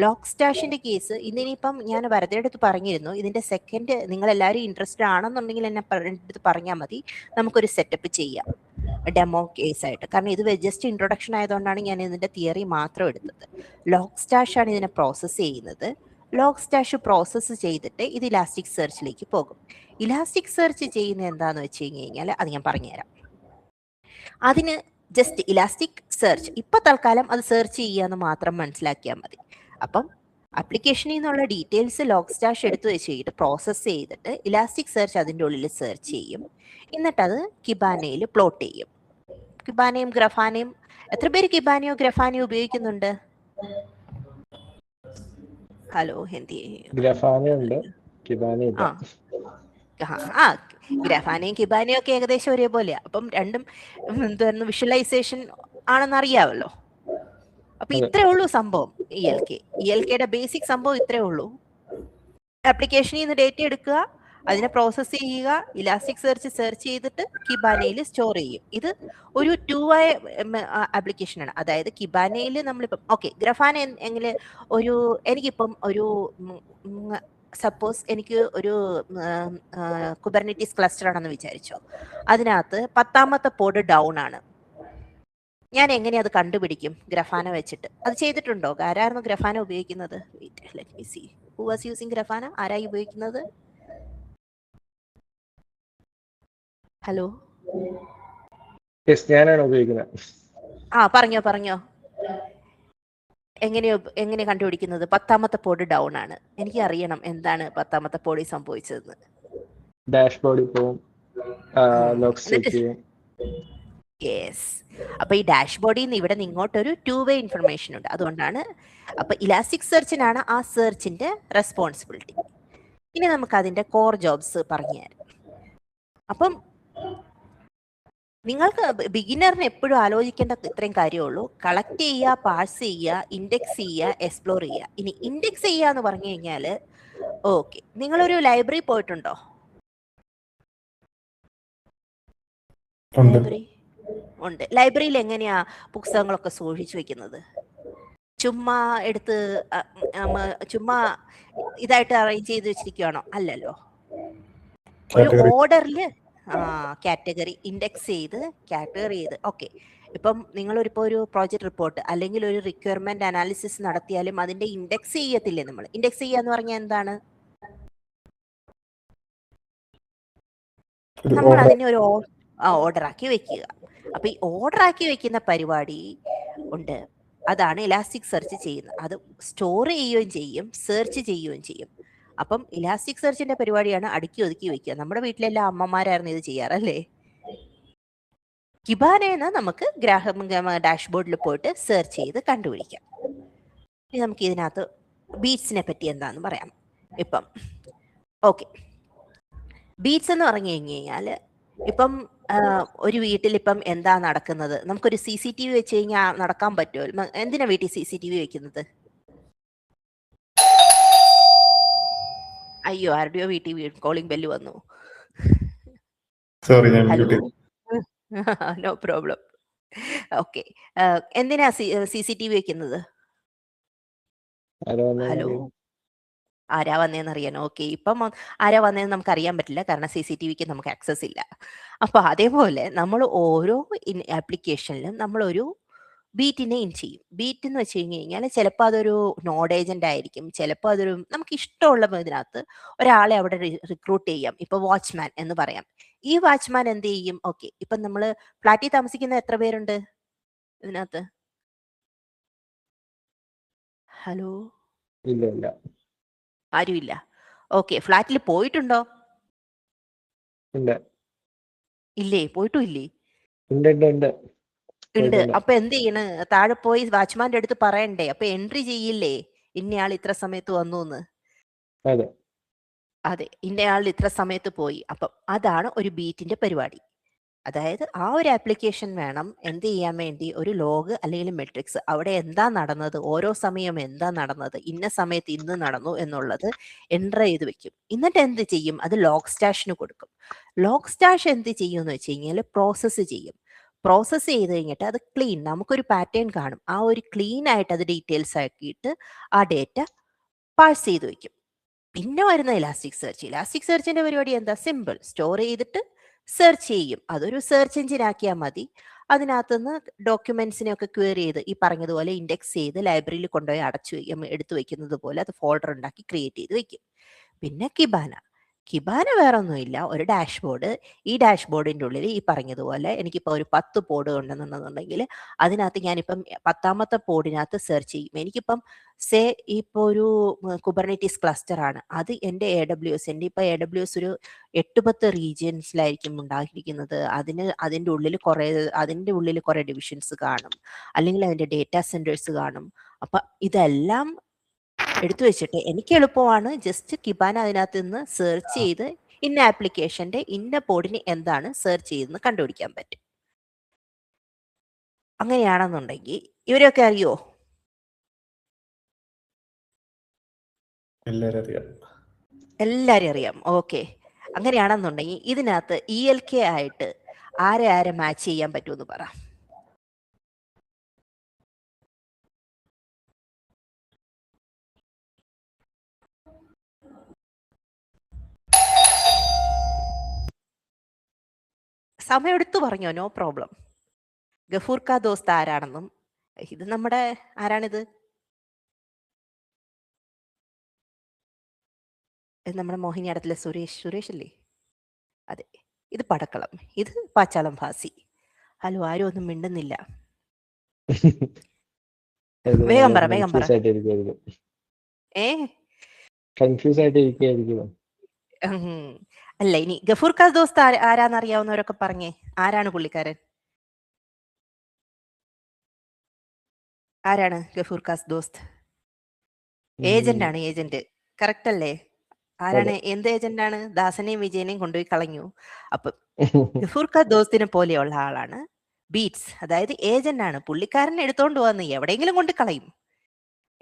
ലോഗ് സ്റ്റാഷിന്റെ കേസ് ഇന്നിപ്പം ഞാൻ വെറുതെ എടുത്ത് പറഞ്ഞിരുന്നു. ഇതിന്റെ സെക്കൻഡ് നിങ്ങൾ എല്ലാവരും ഇൻട്രസ്റ്റഡ് ആണെന്നുണ്ടെങ്കിൽ എന്നെ എടുത്ത് പറഞ്ഞാൽ മതി, നമുക്കൊരു സെറ്റപ്പ് ചെയ്യാം ഡെമോ കേസ് ആയിട്ട്. കാരണം ഇത് ജസ്റ്റ് ഇൻട്രൊഡക്ഷൻ ആയതുകൊണ്ടാണ് ഞാൻ ഇതിന്റെ തിയറി മാത്രം എടുത്തത്. ലോഗ് സ്റ്റാഷ് ആണ് ഇതിനെ പ്രോസസ്സ് ചെയ്യുന്നത്. ലോഗ് സ്റ്റാഷ് പ്രോസസ്സ് ചെയ്തിട്ട് ഇത് ഇലാസ്റ്റിക് സെർച്ചിലേക്ക് പോകും. ഇലാസ്റ്റിക് സെർച്ച് ചെയ്യുന്നത് എന്താന്ന് വെച്ച് കഴിഞ്ഞാൽ അത് ഞാൻ പറഞ്ഞുതരാം. അതിന് ജസ്റ്റ് ഇലാസ്റ്റിക് സെർച്ച് ഇപ്പൊ തൽക്കാലം അത് സെർച്ച് ചെയ്യാന്ന് മാത്രം മനസ്സിലാക്കിയാൽ മതി. അപ്പം ആപ്ലിക്കേഷനിൽ നിന്നുള്ള ഡീറ്റെയിൽസ് ലോഗ് സ്റ്റാഷ് എടുത്തു വെച്ചിട്ട് പ്രോസസ്സ് ചെയ്തിട്ട് ഇലാസ്റ്റിക് സെർച്ച് അതിൻ്റെ ഉള്ളിൽ സെർച്ച് ചെയ്യും. എന്നിട്ടത് കിബാനയിൽ പ്ലോട്ട് ചെയ്യും. കിബാനയും ഗ്രഫാനയും, എത്ര പേര് കിബാനയോ ഗ്രഫാനയോ ഉപയോഗിക്കുന്നുണ്ട്? ഹലോ, ഹിന്ദി. ഗ്രഫാനയും കിബാനയും ഒക്കെ ഏകദേശം ഒരേപോലെയാ. അപ്പം രണ്ടും എന്തായിരുന്നു, വിഷ്വലൈസേഷൻ ആണെന്ന് അറിയാമല്ലോ. അപ്പൊ ഇത്രേ ഉള്ളൂ സംഭവം. ELKയുടെ ബേസിക് സംഭവം ഇത്രേ ഉള്ളൂ. ആപ്ലിക്കേഷനിൽ നിന്ന് ഡേറ്റ എടുക്കുക, അതിനെ പ്രോസസ് ചെയ്യുക, ഇലാസ്റ്റിക് സെർച്ച് ചെയ്തിട്ട് കിബാനയിൽ സ്റ്റോർ ചെയ്യും. ഇത് ഒരു 2-way ആപ്ലിക്കേഷൻ ആണ്. അതായത് കിബാനയിൽ നമ്മളിപ്പം ഗ്രഫാന എങ്ങനെ എനിക്കിപ്പം ഒരു സപ്പോസ് എനിക്ക് ഒരു കുബർനെറ്റീസ് ക്ലസ്റ്റർ ആണെന്ന് വിചാരിച്ചോ. അതിനകത്ത് 10ാമത്തെ പോഡ് ഡൗൺ ആണ്. ഞാൻ എങ്ങനെയാ അത് കണ്ടുപിടിക്കും? ഗ്രഫാന വെച്ചിട്ട്. അത് ചെയ്തിട്ടുണ്ടോ? ആരായിരുന്നു ഗ്രഫാന ഉപയോഗിക്കുന്നത്? Let me see who was using Grafana. ആരായി ഉപയോഗിക്കുന്നത്? ഹലോ, ഞാനാണ് ഉപയോഗിക്കുന്നത്. പറഞ്ഞോ. എങ്ങനെ കണ്ടുപിടിക്കുന്നത്? 10ാമത്തെ പോഡ് ഡൗൺ ആണ്. എനിക്ക് അറിയണം എന്താണ് 10ാമത്തെ പോഡിൽ സംഭവിച്ചതെന്ന്. ഡാഷ്ബോർഡിൽ പോകും. യെസ്. അപ്പൊ ഈ ഡാഷ്ബോർഡിൽ നിന്ന് ഇവിടെ ഇങ്ങോട്ടൊരു 2-way ഇൻഫർമേഷൻ ഉണ്ട്. അതുകൊണ്ടാണ് അപ്പൊ ഇലാസ്റ്റിക് സെർച്ചിനാണ് ആ സെർച്ചിന്റെ റെസ്പോൺസിബിലിറ്റി. ഇനി നമുക്ക് അതിന്റെ കോർ ജോബ്സ് പറഞ്ഞുതരാം. അപ്പം നിങ്ങൾക്ക് ബിഗിനറിന് എപ്പോഴും ആലോചിക്കേണ്ട ഇത്രയും കാര്യമുള്ളൂ. കളക്ട് ചെയ്യുക, പാഴ്സ് ചെയ്യുക, ഇൻഡെക്സ് ചെയ്യുക, എക്സ്പ്ലോർ ചെയ്യുക. ഇനി ഇൻഡെക്സ് ചെയ്യുക എന്ന് പറഞ്ഞു കഴിഞ്ഞാൽ നിങ്ങളൊരു ലൈബ്രറി പോയിട്ടുണ്ടോ? ലൈബ്രറി ഉണ്ട്. ലൈബ്രറിയിൽ എങ്ങനെയാ പുസ്തകങ്ങളൊക്കെ സൂക്ഷിച്ചു വെക്കുന്നത്? ചുമ്മാ എടുത്ത് ചുമ്മാ ഇതായിട്ട് അറേഞ്ച് ചെയ്ത് വെച്ചിരിക്കുകയാണോ? അല്ലല്ലോ. ഒരു ഓർഡറിൽ കാറ്റഗറി ഇൻഡെക്സ് ചെയ്ത് കാറ്റഗറി ചെയ്ത്. ഇപ്പം നിങ്ങളിപ്പോൾ ഒരു പ്രോജക്റ്റ് റിപ്പോർട്ട് അല്ലെങ്കിൽ ഒരു റിക്വയർമെന്റ് അനാലിസിസ് നടത്തിയാലും അതിന്റെ ഇൻഡെക്സ് ചെയ്യത്തില്ലേ നമ്മൾ? ഇൻഡെക്സ് ചെയ്യുക എന്ന് പറഞ്ഞാൽ എന്താണ്? നമ്മൾ അതിനെ ഒരു ഓർഡർ ആക്കി വെക്കുക. അപ്പൊ ഈ ഓർഡർ ആക്കി വെക്കുന്ന പരിപാടി ഉണ്ട്. അതാണ് ഇലാസ്റ്റിക് സെർച്ച് ചെയ്യുന്നത്. അത് സ്റ്റോർ ചെയ്യുകയും ചെയ്യും, സെർച്ച് ചെയ്യുകയും ചെയ്യും. അപ്പം ഇലാസ്റ്റിക് സെർച്ചിന്റെ പരിപാടിയാണ് അടുക്കി ഒതുക്കി വെക്കുക. നമ്മുടെ വീട്ടിലെല്ലാം അമ്മമാരായിരുന്നു ഇത് ചെയ്യാറല്ലേ? കിബാനയെന്ന് നമുക്ക് ഡാഷ്ബോർഡിൽ പോയിട്ട് സെർച്ച് ചെയ്ത് കണ്ടുപിടിക്കാം. ഇനി നമുക്ക് ഇതിനകത്ത് ബീറ്റ്സിനെ പറ്റി എന്താന്ന് പറയാം. ഇപ്പം ബീറ്റ്സ് എന്ന് പറഞ്ഞു കഴിഞ്ഞാൽ ഇപ്പം ഒരു വീട്ടിൽ ഇപ്പം എന്താ നടക്കുന്നത്, നമുക്കൊരു CCTV വെച്ച് കഴിഞ്ഞാൽ നടക്കാൻ പറ്റുമോ? എന്തിനാ വീട്ടിൽ CCTV വെക്കുന്നത്? അയ്യോ, ആരുടെയോ വീട്ടിൽ കോളിംഗ് ബെല്ല് വന്നു. Hello, no problem. എന്തിനാ CCTV വെക്കുന്നത്? ഹലോ, ആരാ വന്നതെന്ന് അറിയാനോ? ഇപ്പം ആരാ വന്നതെന്ന് നമുക്ക് അറിയാൻ പറ്റില്ല, കാരണം CCTVക്ക് നമുക്ക് ആക്സസ് ഇല്ല. അപ്പൊ അതേപോലെ നമ്മൾ ഓരോ ആപ്ലിക്കേഷനിലും നമ്മളൊരു ബീറ്റിനെ ഇൻ ചെയ്യും. ബീറ്റ് എന്ന് വെച്ച് കഴിഞ്ഞാൽ ചിലപ്പോൾ അതൊരു നോഡ് ഏജന്റ് ആയിരിക്കും, ചിലപ്പോൾ അതൊരു നമുക്ക് ഇഷ്ടമുള്ള ഇതിനകത്ത് ഒരാളെ അവിടെ റിക്രൂട്ട് ചെയ്യാം. ഇപ്പൊ വാച്ച്മാൻ എന്ന് പറയാം. ഈ വാച്ച്മാൻ എന്ത് ചെയ്യും? ഓക്കെ, ഇപ്പൊ നമ്മൾ ഫ്ലാറ്റിൽ താമസിക്കുന്ന എത്ര പേരുണ്ട് ഇതിനകത്ത്? ഹലോ, ഇല്ല, ആരുമില്ല. ഓക്കെ, ഫ്ലാറ്റിൽ പോയിട്ടുണ്ടോ? ഇല്ലേ? പോയിട്ടും ഇല്ലേ? ഉണ്ട്. അപ്പൊ എന്ത് ചെയ്യണ്? താഴെ പോയി വാച്ച്മാന്റെ അടുത്ത് പറയണ്ടേ? അപ്പൊ എൻട്രി ചെയ്യില്ലേ ഇന്നയാൾ ഇത്ര സമയത്ത് വന്നു എന്ന്? അതെ, ഇന്നയാൾ ഇത്ര സമയത്ത് പോയി. അപ്പം അതാണ് ഒരു ബീറ്റിന്റെ പരിപാടി. അതായത് ആ ഒരു ആപ്ലിക്കേഷൻ വേണം എന്ത് ചെയ്യാൻ വേണ്ടി, ഒരു ലോഗ് അല്ലെങ്കിൽ മെട്രിക്സ്, അവിടെ എന്താ നടന്നത്, ഓരോ സമയം എന്താ നടന്നത്, ഇന്ന സമയത്ത് ഇന്ന് നടന്നു എന്നുള്ളത് എൻ്റർ ചെയ്ത് വെക്കും. എന്നിട്ട് എന്ത് ചെയ്യും? അത് ലോഗ് സ്റ്റാഷിന് കൊടുക്കും. ലോഗ് സ്റ്റാഷ് എന്ത് ചെയ്യും എന്ന് വെച്ച് കഴിഞ്ഞാൽ പ്രോസസ്സ് ചെയ്യും. പ്രോസസ്സ് ചെയ്ത് കഴിഞ്ഞിട്ട് അത് ക്ലീൻ, നമുക്കൊരു പാറ്റേൺ കാണും, ആ ഒരു ക്ലീൻ ആയിട്ട് അത് ഡീറ്റെയിൽസ് ആക്കിയിട്ട് ആ ഡേറ്റ പാഴ്സ് ചെയ്ത് വെക്കും. പിന്നെ വരുന്ന ഇലാസ്റ്റിക് സെർച്ച്. ഇലാസ്റ്റിക് സെർച്ചിന്റെ പരിപാടി എന്താ? സിമ്പിൾ, സ്റ്റോർ ചെയ്തിട്ട് സെർച്ച് ചെയ്യും. അതൊരു സെർച്ച് എഞ്ചിൻ ആക്കിയാൽ മതി. അതിനകത്തുനിന്ന് ഡോക്യുമെന്റ്സിനെയൊക്കെ ക്വയറി ചെയ്ത് ഈ പറഞ്ഞതുപോലെ ഇൻഡെക്സ് ചെയ്ത് ലൈബ്രറിയിൽ കൊണ്ടുപോയി അടച്ചു വയ്ക്കും, എടുത്തു വെക്കുന്നത് പോലെ അത് ഫോൾഡർ ഉണ്ടാക്കി ക്രിയേറ്റ് ചെയ്ത് വെക്കും. പിന്നെ കിബാന വേറെ ഒന്നുമില്ല, ഒരു ഡാഷ്ബോർഡ്. ഈ ഡാഷ്ബോർഡിൻ്റെ ഉള്ളിൽ ഈ പറഞ്ഞതുപോലെ എനിക്കിപ്പോൾ ഒരു 10 പോഡ് ഉണ്ടെന്നുണ്ടെങ്കിൽ അതിനകത്ത് ഞാനിപ്പം 10ാമത്തെ പോഡിനകത്ത് സെർച്ച് ചെയ്യും. എനിക്കിപ്പം ഇപ്പോൾ ഒരു കുബർനെറ്റീസ് ക്ലസ്റ്റർ ആണ്, അത് എൻ്റെ AWS, എൻ്റെ ഇപ്പോൾ AWS ഒരു 8-10 റീജിയൻസിലായിരിക്കും ഉണ്ടാക്കിയിരിക്കുന്നത്. അതിൻ്റെ ഉള്ളിൽ കുറേ ഡിവിഷൻസ് കാണും, അല്ലെങ്കിൽ അതിൻ്റെ ഡേറ്റാ സെൻറ്റേഴ്സ് കാണും. അപ്പം ഇതെല്ലാം എടുത്തു വെച്ചിട്ട് എനിക്ക് എളുപ്പമാണ് ജസ്റ്റ് കിബാന അതിനകത്ത് നിന്ന് സെർച്ച് ചെയ്ത് ഇന്ന ആപ്ലിക്കേഷന്റെ ഇന്ന പോഡിന് എന്താണ് സെർച്ച് ചെയ്തെന്ന് കണ്ടുപിടിക്കാൻ പറ്റും. അങ്ങനെയാണെന്നുണ്ടെങ്കിൽ ഇവരൊക്കെ അറിയോ? എല്ലാരും അറിയാം. ഓക്കെ, അങ്ങനെയാണെന്നുണ്ടെങ്കിൽ ഇതിനകത്ത് ELK ആയിട്ട് ആരെ മാച്ച് ചെയ്യാൻ പറ്റുമെന്ന് പറ. സമയം എടുത്തു പറഞ്ഞോ, നോ പ്രോബ്ലം. ഗഫൂർ ക ദോസ്ത് ആരാണെന്നും, ഇത് നമ്മുടെ ആരാണിത്? നമ്മുടെ മോഹിനിയാട്ടത്തിലെ സുരേഷ് അല്ലേ? അതെ, ഇത് പടക്കളം, ഇത് പാച്ചാളം ഭാസി. ഹലോ, ആരും ഒന്നും മിണ്ടുന്നില്ല. വേഗം പറ. കൺഫ്യൂസ് ആയിട്ടിരിക്കുകയായിരിക്കും. അല്ല, ഇനി ഗഫൂർ ഖാസ് ദോസ്ത് ആരാന്നറിയാവുന്നവരൊക്കെ പറഞ്ഞേ, ആരാണ് പുള്ളിക്കാരൻ? ആരാണ് ഗഫൂർ ഖാസ് ദോസ്ത്? ഏജന്റ് ആണ്, ഏജന്റ്. കറക്റ്റ് അല്ലേ? ആരാണ്? എന്ത് ഏജന്റ് ആണ്? ദാസനെയും വിജയനെയും കൊണ്ടുപോയി കളഞ്ഞു. അപ്പൊ ഗഫൂർ ഖാസ് ദോസ്തിനെ പോലെയുള്ള ആളാണ് ബീറ്റ്സ്, അതായത് ഏജന്റ് ആണ്. പുള്ളിക്കാരനെ എടുത്തോണ്ട് വന്ന് എവിടെയെങ്കിലും കൊണ്ട് കളയും.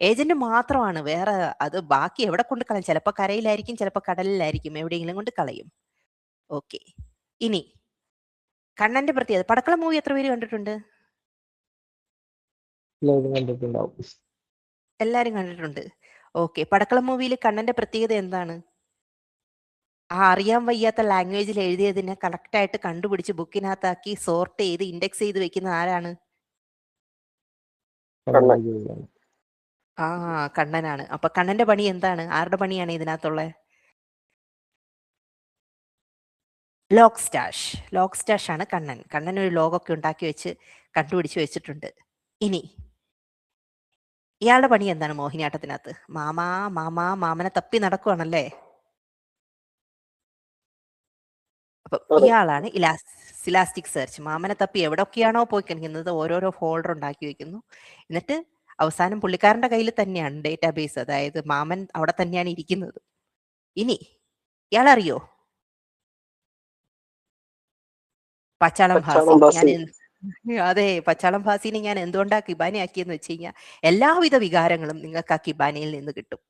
ഏജന്റ് മാത്രമാണ്, വേറെ അത് ബാക്കി എവിടെ കൊണ്ട് കളയും? ചിലപ്പോൾ കരയിലായിരിക്കും, ചിലപ്പോൾ കടലിലായിരിക്കും, എവിടെയെങ്കിലും കൊണ്ട് കളയും. ഓക്കെ, ഇനി കണ്ണന്റെ പ്രത്യേകത. പടക്കളം മൂവി എത്ര പേര് കണ്ടിട്ടുണ്ട്? എല്ലാരും കണ്ടിട്ടുണ്ട്. ഓക്കെ, പടക്കളം മൂവിയിൽ കണ്ണന്റെ പ്രത്യേകത എന്താണ്? ആ അറിയാൻ വയ്യാത്ത ലാംഗ്വേജിൽ എഴുതിയതിനെ കറക്റ്റായിട്ട് കണ്ടുപിടിച്ച് ബുക്കിനകത്താക്കി സോർട്ട് ചെയ്ത് ഇൻഡെക്സ് ചെയ്ത് വെക്കുന്ന ആരാണ്? കണ്ണനാണ്. അപ്പൊ കണ്ണന്റെ പണി എന്താണ്? ആരുടെ പണിയാണ് ഇതിനകത്തുള്ളത്? ലോഗ് സ്റ്റാഷ് ആണ് കണ്ണൻ. കണ്ണൻ ഒരു ലോഗൊക്കെ ഉണ്ടാക്കി വെച്ച് കണ്ടുപിടിച്ച് വെച്ചിട്ടുണ്ട്. ഇനി ഇയാളുടെ പണി എന്താണ് മോഹിനിയാട്ടത്തിനകത്ത്? മാമനെ തപ്പി നടക്കുവാണല്ലേ. അപ്പം ഇയാളാണ് ഇലാസ്റ്റിക് സെർച്ച്. മാമനെ തപ്പി എവിടെയൊക്കെയാണോ പോയി കളിക്കുന്നത് ഓരോരോ ഫോൾഡർ ഉണ്ടാക്കി വെക്കുന്നു. എന്നിട്ട് അവസാനം പുള്ളിക്കാരന്റെ കയ്യിൽ തന്നെയാണ് ഡേറ്റാബേസ്, അതായത് മാമൻ അവിടെ തന്നെയാണ് ഇരിക്കുന്നത്. ഇനി ഇയാളറിയോ പച്ചാളം ഭാസി? അതെ, പച്ചാളം ഭാസിനെ ഞാൻ എന്തുകൊണ്ടാ കിബാന ആക്കിയെന്ന് വെച്ച് കഴിഞ്ഞാൽ എല്ലാവിധ വികാരങ്ങളും നിങ്ങൾക്ക് ആ കിബാനയിൽ നിന്ന് കിട്ടും.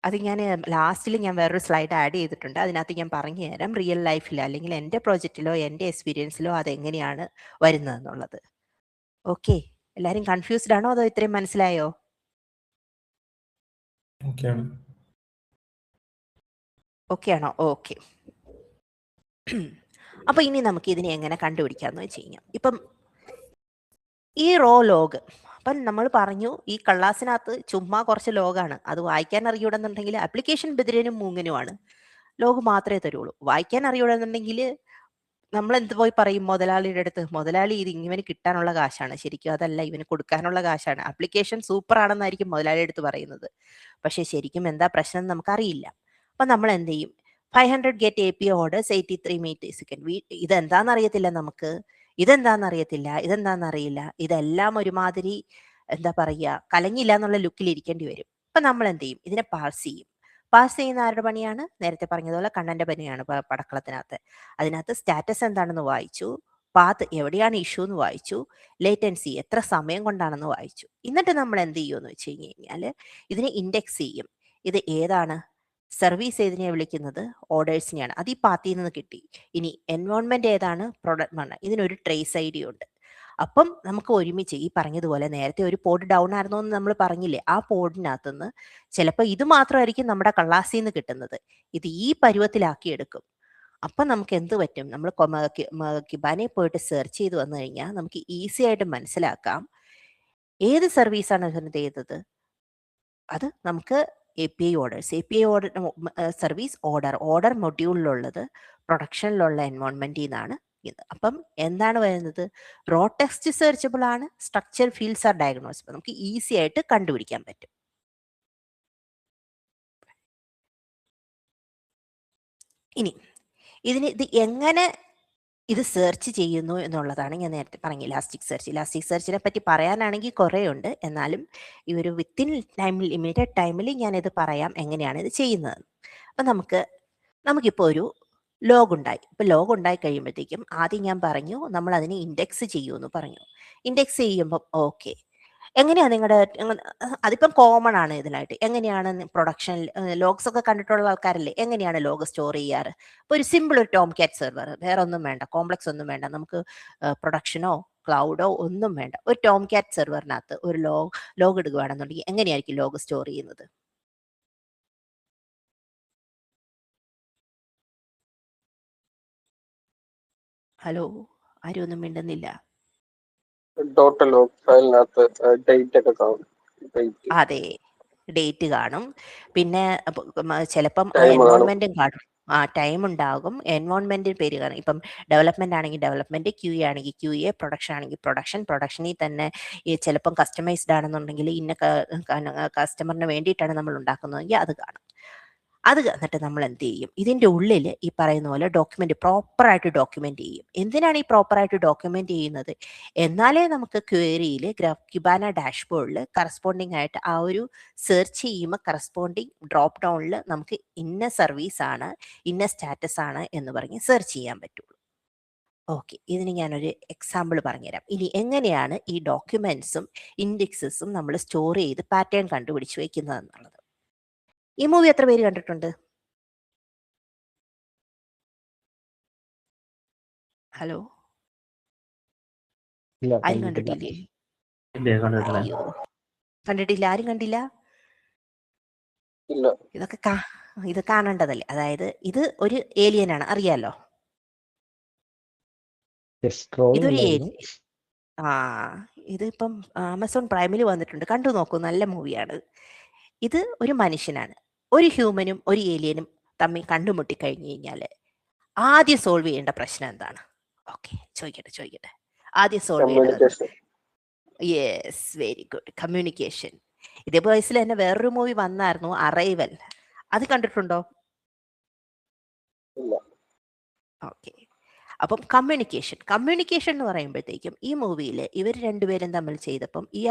അത് ഞാൻ ലാസ്റ്റിൽ വേറൊരു സ്ലൈഡ് ആഡ് ചെയ്തിട്ടുണ്ട്. അതിനകത്ത് ഞാൻ പറഞ്ഞു തരാം റിയൽ ലൈഫിൽ അല്ലെങ്കിൽ എൻ്റെ പ്രോജക്റ്റിലോ എൻ്റെ എക്സ്പീരിയൻസിലോ അതെങ്ങനെയാണ് വരുന്നതെന്നുള്ളത്. ഓക്കെ, എല്ലാരും കൺഫ്യൂസ്ഡ് ആണോ അതോ ഇത്രയും മനസ്സിലായോ? ഓക്കെ ആണോ? ഓക്കെ. അപ്പൊ ഇനി നമുക്ക് ഇതിനെ എങ്ങനെ കണ്ടുപിടിക്കാന്ന് വെച്ച് കഴിഞ്ഞാൽ, ഇപ്പം ഈ റോ ലോഗ്. അപ്പം നമ്മൾ പറഞ്ഞു ഈ കള്ളാസിനകത്ത് ചുമ്മാ കുറച്ച് ലോഗാണ്. അത് വായിക്കാൻ അറിയൂടെന്നുണ്ടെങ്കിൽ ആപ്ലിക്കേഷൻ ബദിരനും മൂങ്ങനുമാണ്. ലോഗ് മാത്രമേ തരുള്ളൂ. വായിക്കാൻ അറിയൂടെന്നുണ്ടെങ്കിൽ നമ്മൾ എന്ത് പോയി പറയും മുതലാളിയുടെ അടുത്ത്? മുതലാളി ഇത് ഇവന് കിട്ടാനുള്ള കാശാണ്. ശരിക്കും അതല്ല, ഇവന് കൊടുക്കാനുള്ള കാശാണ്. ആപ്ലിക്കേഷൻ സൂപ്പർ ആണെന്നായിരിക്കും മുതലാളിയുടെ അടുത്ത് പറയുന്നത്. പക്ഷെ ശരിക്കും എന്താ പ്രശ്നം എന്ന് നമുക്കറിയില്ല. അപ്പം നമ്മൾ എന്ത് ചെയ്യും? 500 get API orders 83 metre second. ഇതെന്താണെന്ന് അറിയത്തില്ല നമുക്ക്. ഇതെന്താണെന്നറിയില്ല. ഇതെല്ലാം ഒരുമാതിരി എന്താ പറയുക, കലങ്ങില്ല എന്നുള്ള ലുക്കിൽ ഇരിക്കേണ്ടി വരും. അപ്പം നമ്മൾ എന്ത് ചെയ്യും? ഇതിനെ പാഴ്സ് ചെയ്യും. പാസ് ചെയ്യുന്ന ആരുടെ പണിയാണ്? നേരത്തെ പറഞ്ഞതുപോലെ കണ്ണന്റെ പണിയാണ് പടക്കളത്തിനകത്ത്. അതിനകത്ത് സ്റ്റാറ്റസ് എന്താണെന്ന് വായിച്ചു, പാത്ത് എവിടെയാണ് ഇഷ്യൂ എന്ന് വായിച്ചു, ലേറ്റൻസി എത്ര സമയം കൊണ്ടാണെന്ന് വായിച്ചു. എന്നിട്ട് നമ്മൾ എന്ത് ചെയ്യുമെന്ന് വെച്ച് കഴിഞ്ഞാൽ ഇതിനെ ഇൻഡെക്സ് ചെയ്യും. ഇത് ഏതാണ് സർവീസ്? ഏതിനെയാണ് വിളിക്കുന്നത്? ഓർഡേഴ്സിനെയാണ്. അത് ഈ പാത്തിൽ നിന്ന് കിട്ടി. ഇനി എൻവയോൺമെന്റ് ഏതാണ്? പ്രൊഡക്റ്റ് ആണ്. ഇതിനൊരു ട്രേസ് ID ഉണ്ട്. അപ്പം നമുക്ക് ഒരുമിച്ച് ഈ പറഞ്ഞതുപോലെ നേരത്തെ ഒരു പോഡ് ഡൗൺ ആയിരുന്നു എന്ന് നമ്മൾ പറഞ്ഞില്ലേ, ആ പോഡിനകത്തുനിന്ന് ചിലപ്പോൾ ഇത് മാത്രമായിരിക്കും നമ്മുടെ കള്ളാസിൽ നിന്ന് കിട്ടുന്നത്. ഇത് ഈ പരുവത്തിലാക്കി എടുക്കും. അപ്പം നമുക്ക് എന്ത് പറ്റും? നമ്മൾ കിബാനെ പോയിട്ട് സെർച്ച് ചെയ്ത് വന്നു കഴിഞ്ഞാൽ നമുക്ക് ഈസി ആയിട്ട് മനസ്സിലാക്കാം ഏത് സർവീസാണ് ഇതിന് ചെയ്തത്. അത് നമുക്ക് API orders, API order service order മൊഡ്യൂളിലുള്ളത് പ്രൊഡക്ഷനിലുള്ള എൻവയോൺമെന്റിൽ നിന്നാണ് ഇത്. അപ്പം എന്താണ് വരുന്നത്? റോ ടെക്സ്റ്റ് സെർച്ചബിൾ ആണ്, സ്ട്രക്ചർ ഫീൽഡ്സ് ആർ ഡയഗ്നോസിബിൾ. നമുക്ക് ഈസി ആയിട്ട് കണ്ടുപിടിക്കാൻ പറ്റും. ഇനി ഇത് എങ്ങനെ ഇത് സെർച്ച് ചെയ്യുന്നു എന്നുള്ളതാണ് ഞാൻ നേരത്തെ പറഞ്ഞ ഇലാസ്റ്റിക് സെർച്ച്. ഇലാസ്റ്റിക് സെർച്ചിനെ പറ്റി പറയാനാണെങ്കിൽ കുറേ ഉണ്ട്. എന്നാലും ഈ ഒരു വിത്തിൻ ലിമിറ്റഡ് ടൈമിൽ ഞാനിത് പറയാം എങ്ങനെയാണ് ഇത് ചെയ്യുന്നത്. അപ്പം നമുക്കിപ്പോൾ ഒരു ലോഗ് ഉണ്ടായി. ഇപ്പം ലോഗ് ഉണ്ടായി കഴിയുമ്പോഴത്തേക്കും ആദ്യം ഞാൻ പറഞ്ഞു നമ്മൾ അതിനെ ഇൻഡെക്സ് ചെയ്യുമെന്ന് പറഞ്ഞു. ഇൻഡെക്സ് ചെയ്യുമ്പം ഓക്കെ, എങ്ങനെയാണ് നിങ്ങളുടെ അതിപ്പം കോമൺ ആണ് ഇതിനായിട്ട്. എങ്ങനെയാണ് പ്രൊഡക്ഷൻ ലോഗ്സ് ഒക്കെ കണ്ടിട്ടുള്ള ആൾക്കാരല്ലേ, എങ്ങനെയാണ് ലോഗ് സ്റ്റോർ ചെയ്യാറ്? ഇപ്പോൾ ഒരു സിമ്പിൾ ഒരു ടോം കാറ്റ് സെർവർ, വേറെ ഒന്നും വേണ്ട, കോംപ്ലക്സ് ഒന്നും വേണ്ട, നമുക്ക് പ്രൊഡക്ഷനോ ക്ലൗഡോ ഒന്നും വേണ്ട. ഒരു ടോം കാറ്റ് സെർവറിനകത്ത് ഒരു ലോഗ് ഇടുകയാണെന്നുണ്ടെങ്കിൽ എങ്ങനെയായിരിക്കും ലോഗ് സ്റ്റോർ ചെയ്യുന്നത്? ഹലോ, ആരും ഒന്നും മിണ്ടുന്നില്ല. അതെ, ഡേറ്റ് കാണും. പിന്നെ ചിലപ്പം ആ എൻവയോൺമെന്റും കാണും. ടൈം ഉണ്ടാകും, എൻവയോൺമെന്റിന് പേര് കാണും. ഇപ്പം ഡെവലപ്മെന്റ് ആണെങ്കിൽ ഡെവലപ്മെന്റ്, QA ആണെങ്കിൽ QA, പ്രൊഡക്ഷൻ ആണെങ്കിൽ പ്രൊഡക്ഷനിൽ തന്നെ ഈ ചിലപ്പം കസ്റ്റമൈസ്ഡ് ആണെന്നുണ്ടെങ്കിൽ ഇന്ന കസ്റ്റമറിന് വേണ്ടിയിട്ടാണ് നമ്മൾ ഉണ്ടാക്കുന്നതെങ്കിൽ അത് കാണും. അത് എന്നിട്ട് നമ്മൾ എന്ത് ചെയ്യും? ഇതിൻ്റെ ഉള്ളിൽ ഈ പറയുന്ന പോലെ പ്രോപ്പറായിട്ട് ഡോക്യുമെന്റ് ചെയ്യും. എന്തിനാണ് ഈ പ്രോപ്പറായിട്ട് ഡോക്യുമെന്റ് ചെയ്യുന്നത്? എന്നാലേ നമുക്ക് ക്വയറിയിൽ കിബാന ഡാഷ്ബോർഡിൽ കറസ്പോണ്ടിങ് ആയിട്ട് ആ ഒരു സെർച്ച് ചെയ്യുമ്പോൾ കറസ്പോണ്ടിങ് ഡ്രോപ്പ് ഡൗണിൽ നമുക്ക് ഇന്ന സർവീസ് ആണ്, ഇന്ന സ്റ്റാറ്റസ് ആണ് എന്ന് പറഞ്ഞ് സെർച്ച് ചെയ്യാൻ പറ്റുള്ളൂ. ഓക്കെ, ഇതിന് ഞാനൊരു എക്സാമ്പിൾ പറഞ്ഞുതരാം. ഇനി എങ്ങനെയാണ് ഈ ഡോക്യുമെന്റ്സും ഇൻഡെക്സസും നമ്മൾ സ്റ്റോർ ചെയ്ത് പാറ്റേൺ കണ്ടുപിടിച്ച് വയ്ക്കുന്നത് എന്നുള്ളത്. ഈ മൂവി എത്ര പേര് കണ്ടിട്ടുണ്ട്? ഹലോ, ആരും കണ്ടിട്ടില്ലേ? അയ്യോ, കണ്ടിട്ടില്ല, ആരും കണ്ടില്ല. ഇത് കാണേണ്ടതല്ലേ. അതായത് ഇത് ഒരു ഏലിയൻ ആണ്, അറിയാലോ. ഇതൊരു ഏലിയൻ. ഇതിപ്പം ആമസോൺ പ്രൈമിൽ വന്നിട്ടുണ്ട്, കണ്ടു നോക്കൂ, നല്ല മൂവിയാണ്. ഇത് ഒരു മനുഷ്യനാണ്. ഒരു ഹ്യൂമനും ഒരു ഏലിയനും തമ്മിൽ കണ്ടുമുട്ടി കഴിഞ്ഞു കഴിഞ്ഞാൽ ആദ്യം സോൾവ് ചെയ്യേണ്ട പ്രശ്നം എന്താണ്? ഓക്കെ, ചോദിക്കട്ടെ. ആദ്യം സോൾവ് ചെയ്യേണ്ടത്? Yes, very good, communication. ഇതേ വയസ്സിൽ തന്നെ വേറൊരു മൂവി വന്നായിരുന്നു, അറൈവൽ. അത് കണ്ടിട്ടുണ്ടോ? ഓക്കെ, അപ്പം കമ്മ്യൂണിക്കേഷൻ എന്ന് പറയുമ്പോഴത്തേക്കും ഈ മൂവിയിൽ ഇവർ രണ്ടുപേരും തമ്മിൽ ചെയ്തപ്പം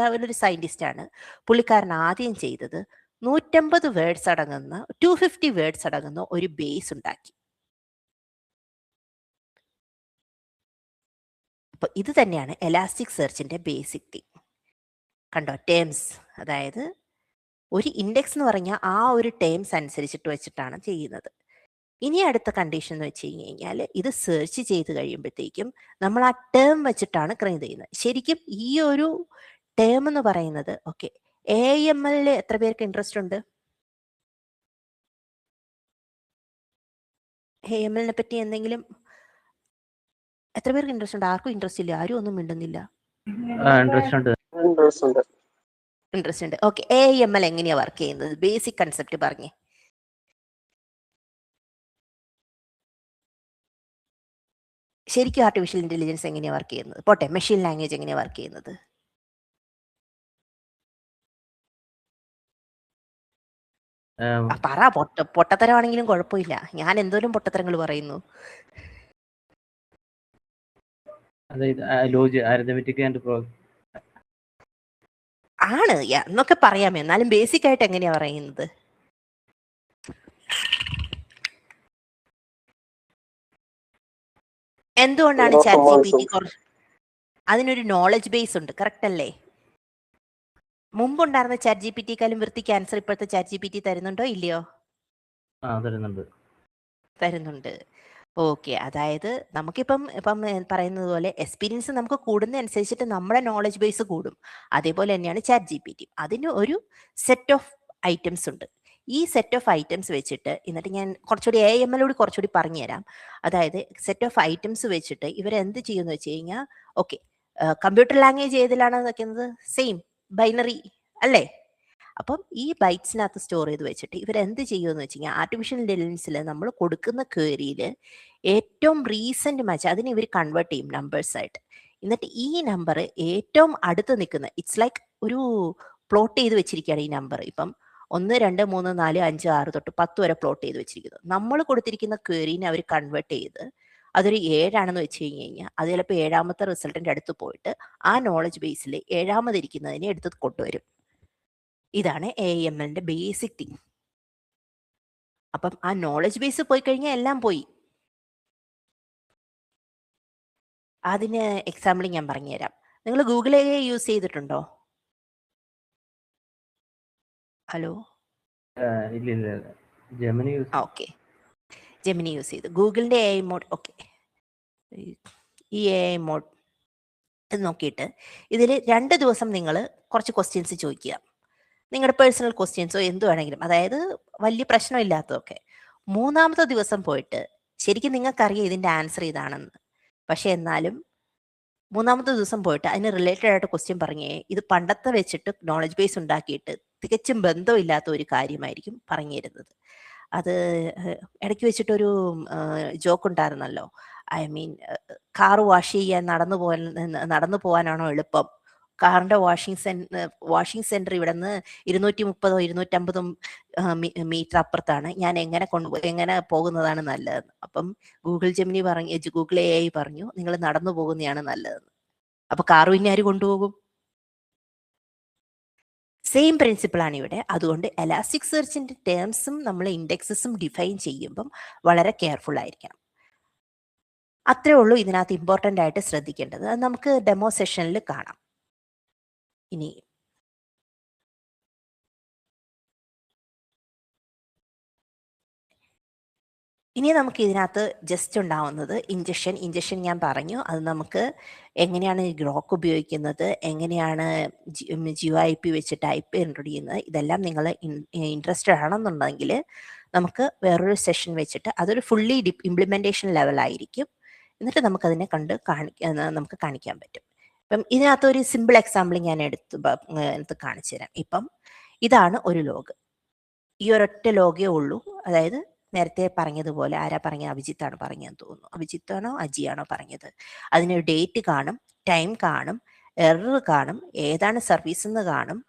ഒരു സയന്റിസ്റ്റ് ആണ്. പുള്ളിക്കാരൻ ആദ്യം ചെയ്തത് 150 വേർഡ്സ് അടങ്ങുന്ന 250 വേർഡ്സ് അടങ്ങുന്ന ഒരു ബേസ് ഉണ്ടാക്കി. അപ്പൊ ഇത് തന്നെയാണ് എലാസ്റ്റിക് സെർച്ചിന്റെ ബേസിക് തിങ്. കണ്ടോ, ടേംസ്. അതായത് ഒരു ഇൻഡെക്സ് എന്ന് പറഞ്ഞാൽ ആ ഒരു ടേംസ് അനുസരിച്ചിട്ട് വെച്ചിട്ടാണ് ചെയ്യുന്നത്. ഇനി അടുത്ത കണ്ടീഷൻ എന്ന് വെച്ച് കഴിഞ്ഞാൽ ഇത് സെർച്ച് ചെയ്ത് കഴിയുമ്പോഴത്തേക്കും നമ്മൾ ആ ടേം വെച്ചിട്ടാണ് ക്രെയിൻ ചെയ്യുന്നത്. ശരിക്കും ഈ ഒരു ടേം എന്ന് പറയുന്നത് ഓക്കെ, AML എത്ര പേർക്ക് ഇൻട്രസ്റ്റ് ഉണ്ട്? AML പറ്റി എന്തെങ്കിലും എത്ര പേർക്ക് ഇൻട്രസ്റ്റ് ഉണ്ട്? ആർക്കും ഇൻട്രസ്റ്റ് ഇല്ല, ആരും ഒന്നും മിണ്ടുന്നില്ല. ഇൻട്രസ്റ്റ് ഉണ്ട്. ഓക്കെ, AIML എങ്ങനെയാ വർക്ക് ചെയ്യുന്നത്? ബേസിക് കൺസെപ്റ്റ് പറഞ്ഞേ. ശരിക്കും ആർട്ടിഫിഷ്യൽ ഇന്റലിജൻസ് എങ്ങനെയാ വർക്ക് ചെയ്യുന്നത്? പോട്ടെ, മെഷീൻ ലാംഗ്വേജ് എങ്ങനെയാ വർക്ക് ചെയ്യുന്നത്? പറ, പൊട്ടത്തരമാണെങ്കിലും കുഴപ്പമില്ല. ഞാൻ എന്തോരം പൊട്ടത്തരങ്ങൾ പറയുന്നു. ആണ് എന്നൊക്കെ പറയാം, എന്നാലും ബേസിക് ആയിട്ട് എങ്ങനെയാ പറയുന്നത്? എന്തുകൊണ്ടാണ് ChatGPT അതിനൊരു നോളജ് ബേസ് ഉണ്ട്, കറക്റ്റ് അല്ലേ? മുമ്പുണ്ടായിരുന്ന ChatGPT-ക്കാളും വൃത്തിക്ക് ആൻസർ ഇപ്പോഴത്തെ ChatGPT തരുന്നുണ്ടോ ഇല്ലയോ? തരുന്നുണ്ട്. ഓക്കെ, അതായത് നമുക്കിപ്പം പറയുന്നത് പോലെ എക്സ്പീരിയൻസ് നമുക്ക് കൂടുന്നതനുസരിച്ചിട്ട് നമ്മുടെ നോളജ് ബേസ് കൂടും. അതേപോലെ തന്നെയാണ് ChatGPT. അതിന് ഒരു സെറ്റ് ഓഫ് ഐറ്റംസ് ഉണ്ട്. ഈ സെറ്റ് ഓഫ് ഐറ്റംസ് വെച്ചിട്ട് എന്നിട്ട് ഞാൻ കുറച്ചുകൂടി AIML കുറച്ചുകൂടി പറഞ്ഞുതരാം. അതായത് സെറ്റ് ഓഫ് ഐറ്റംസ് വെച്ചിട്ട് ഇവരെന്ത് ചെയ്യുമെന്ന് വെച്ച് കഴിഞ്ഞാൽ, ഓക്കെ, കമ്പ്യൂട്ടർ ലാംഗ്വേജ് ഏതിലാണ് വെക്കുന്നത്? സെയിം ബൈനറി അല്ലേ? അപ്പം ഈ ബൈറ്റ്സിനകത്ത് സ്റ്റോർ ചെയ്ത് വെച്ചിട്ട് ഇവരെന്ത് ചെയ്യുമെന്ന് വെച്ച് കഴിഞ്ഞാൽ, ആർട്ടിഫിഷ്യൽ ഇന്റലിജൻസിൽ നമ്മൾ കൊടുക്കുന്ന ക്വയറിയിൽ ഏറ്റവും റീസെന്റ് മാച്ച് അതിന് ഇവർ കൺവേർട്ട് ചെയ്യും നമ്പേഴ്സ് ആയിട്ട്. എന്നിട്ട് ഈ നമ്പർ ഏറ്റവും അടുത്ത് നിൽക്കുന്ന, ഇറ്റ്സ് ലൈക്ക് ഒരു പ്ലോട്ട് ചെയ്ത് വെച്ചിരിക്കുകയാണ് ഈ നമ്പർ. ഇപ്പം 1, 2, 3, 4, 5, 6 തൊട്ട് 10 വരെ പ്ലോട്ട് ചെയ്ത് വെച്ചിരിക്കുന്നത്. നമ്മൾ കൊടുത്തിരിക്കുന്ന ക്വയറിനെ അവർ കൺവേർട്ട് ചെയ്ത് അതൊരു 7 ആണെന്ന് വെച്ച് കഴിഞ്ഞാൽ അത് ചിലപ്പോൾ 7ാമത്തെ റിസൾട്ടിന്റെ അടുത്ത് പോയിട്ട് ആ നോളജ് ബേസിൽ 7ാമതിരിക്കുന്നതിനെ എടുത്ത് കൊണ്ടുവരും. ഇതാണ് AIMLന്റെ ബേസിക് തിങ്. അപ്പം ആ നോളജ് ബേസ് പോയി കഴിഞ്ഞാൽ എല്ലാം പോയി. അതിന് എക്സാമ്പിൾ ഞാൻ പറഞ്ഞുതരാം. നിങ്ങൾ ഗൂഗിൾ AI യൂസ് ചെയ്തിട്ടുണ്ടോ? ഹലോ, ഓക്കെ, ജെമിനി യൂസ് ചെയ്തു. ഗൂഗിളിന്റെ AI മോഡ്, ഓക്കെ, ഈ AI മോഡ് നോക്കിയിട്ട് ഇതിൽ 2 ദിവസം നിങ്ങൾ കുറച്ച് ക്വസ്റ്റ്യൻസ് ചോദിക്കുക. നിങ്ങളുടെ പേഴ്സണൽ ക്വസ്റ്റ്യൻസോ എന്ത് വേണമെങ്കിലും, അതായത് വലിയ പ്രശ്നമില്ലാത്തതൊക്കെ. 3ാമത്തെ ദിവസം പോയിട്ട് ശരിക്കും നിങ്ങൾക്കറിയാം ഇതിൻ്റെ ആൻസർ ഇതാണെന്ന്, പക്ഷെ എന്നാലും 3ാമത്തെ ദിവസം പോയിട്ട് അതിന് റിലേറ്റഡ് ആയിട്ട് ക്വസ്റ്റ്യൻ പറഞ്ഞേ ഇത് പണ്ടത്തെ വെച്ചിട്ട് നോളജ് ബേസ് ഉണ്ടാക്കിയിട്ട് തികച്ചും ബന്ധമില്ലാത്ത ഒരു കാര്യമായിരിക്കും പറഞ്ഞു തരുന്നത്. അത് ഇടയ്ക്ക് വെച്ചിട്ടൊരു ജോക്ക് ഉണ്ടായിരുന്നല്ലോ. ഐ മീൻ, കാർ വാഷ് ചെയ്യാൻ നടന്നു പോകാനാണോ എളുപ്പം, കാറിന്റെ വാഷിംഗ് സെന്റർ ഇവിടെ നിന്ന് 230 250 മീറ്റർ അപ്പുറത്താണ്, ഞാൻ എങ്ങനെ പോകുന്നതാണ് നല്ലതെന്ന്. അപ്പം ഗൂഗിൾ AI പറഞ്ഞു നിങ്ങൾ നടന്നു പോകുന്നതാണ് നല്ലതെന്ന്. അപ്പൊ കാർ പിന്നെ ആര് കൊണ്ടുപോകും? സെയിം പ്രിൻസിപ്പിൾ ആണ് ഇവിടെ. അതുകൊണ്ട് എലാസ്റ്റിക് സെർച്ചിന്റെ ടേംസും നമ്മൾ ഇൻഡെക്സസും ഡിഫൈൻ ചെയ്യുമ്പം വളരെ കെയർഫുൾ ആയിരിക്കണം. അത്രേ ഉള്ളൂ ഇതിനകത്ത് ഇമ്പോർട്ടൻ്റ് ആയിട്ട് ശ്രദ്ധിക്കേണ്ടത്. അത് നമുക്ക് ഡെമോ സെഷനിൽ കാണാം. ഇനി നമുക്ക് ഇതിനകത്ത് ജസ്റ്റ് ഉണ്ടാവുന്നത് ഇഞ്ചക്ഷൻ ഞാൻ പറഞ്ഞു. അത് നമുക്ക് എങ്ങനെയാണ് ഗ്രോക്ക് ഉപയോഗിക്കുന്നത്, എങ്ങനെയാണ് GUIP വെച്ച് ടൈപ്പ് എൻട്രി ചെയ്യുന്നത്, ഇതെല്ലാം നിങ്ങൾ ഇൻട്രസ്റ്റഡ് ആണെന്നുണ്ടെങ്കിൽ നമുക്ക് വേറൊരു സെഷൻ വെച്ചിട്ട് അതൊരു ഫുള്ളി ഇംപ്ലിമെൻറ്റേഷൻ ലെവലായിരിക്കും. എന്നിട്ട് നമുക്കതിനെ നമുക്ക് കാണിക്കാൻ പറ്റും. ഇപ്പം ഇതിനകത്ത് ഒരു സിമ്പിൾ എക്സാമ്പിൾ ഞാൻ എടുത്ത് കാണിച്ചു തരാം. ഇപ്പം ഇതാണ് ഒരു ലോഗ്. ഈ ഒരൊറ്റ ലോഗേ ഉള്ളൂ. അതായത് നേരത്തെ പറഞ്ഞതുപോലെ, ആരാ പറഞ്ഞത്? അഭിജിത്താണ് പറഞ്ഞതെന്ന് തോന്നുന്നു. അഭിജിത്താണോ അജിയാണോ പറഞ്ഞത്? അതിനൊരു ഡേറ്റ് കാണും, ടൈം കാണും, എറർ കാണും, ഏതാണ് സർവീസ് എന്ന് കാണും,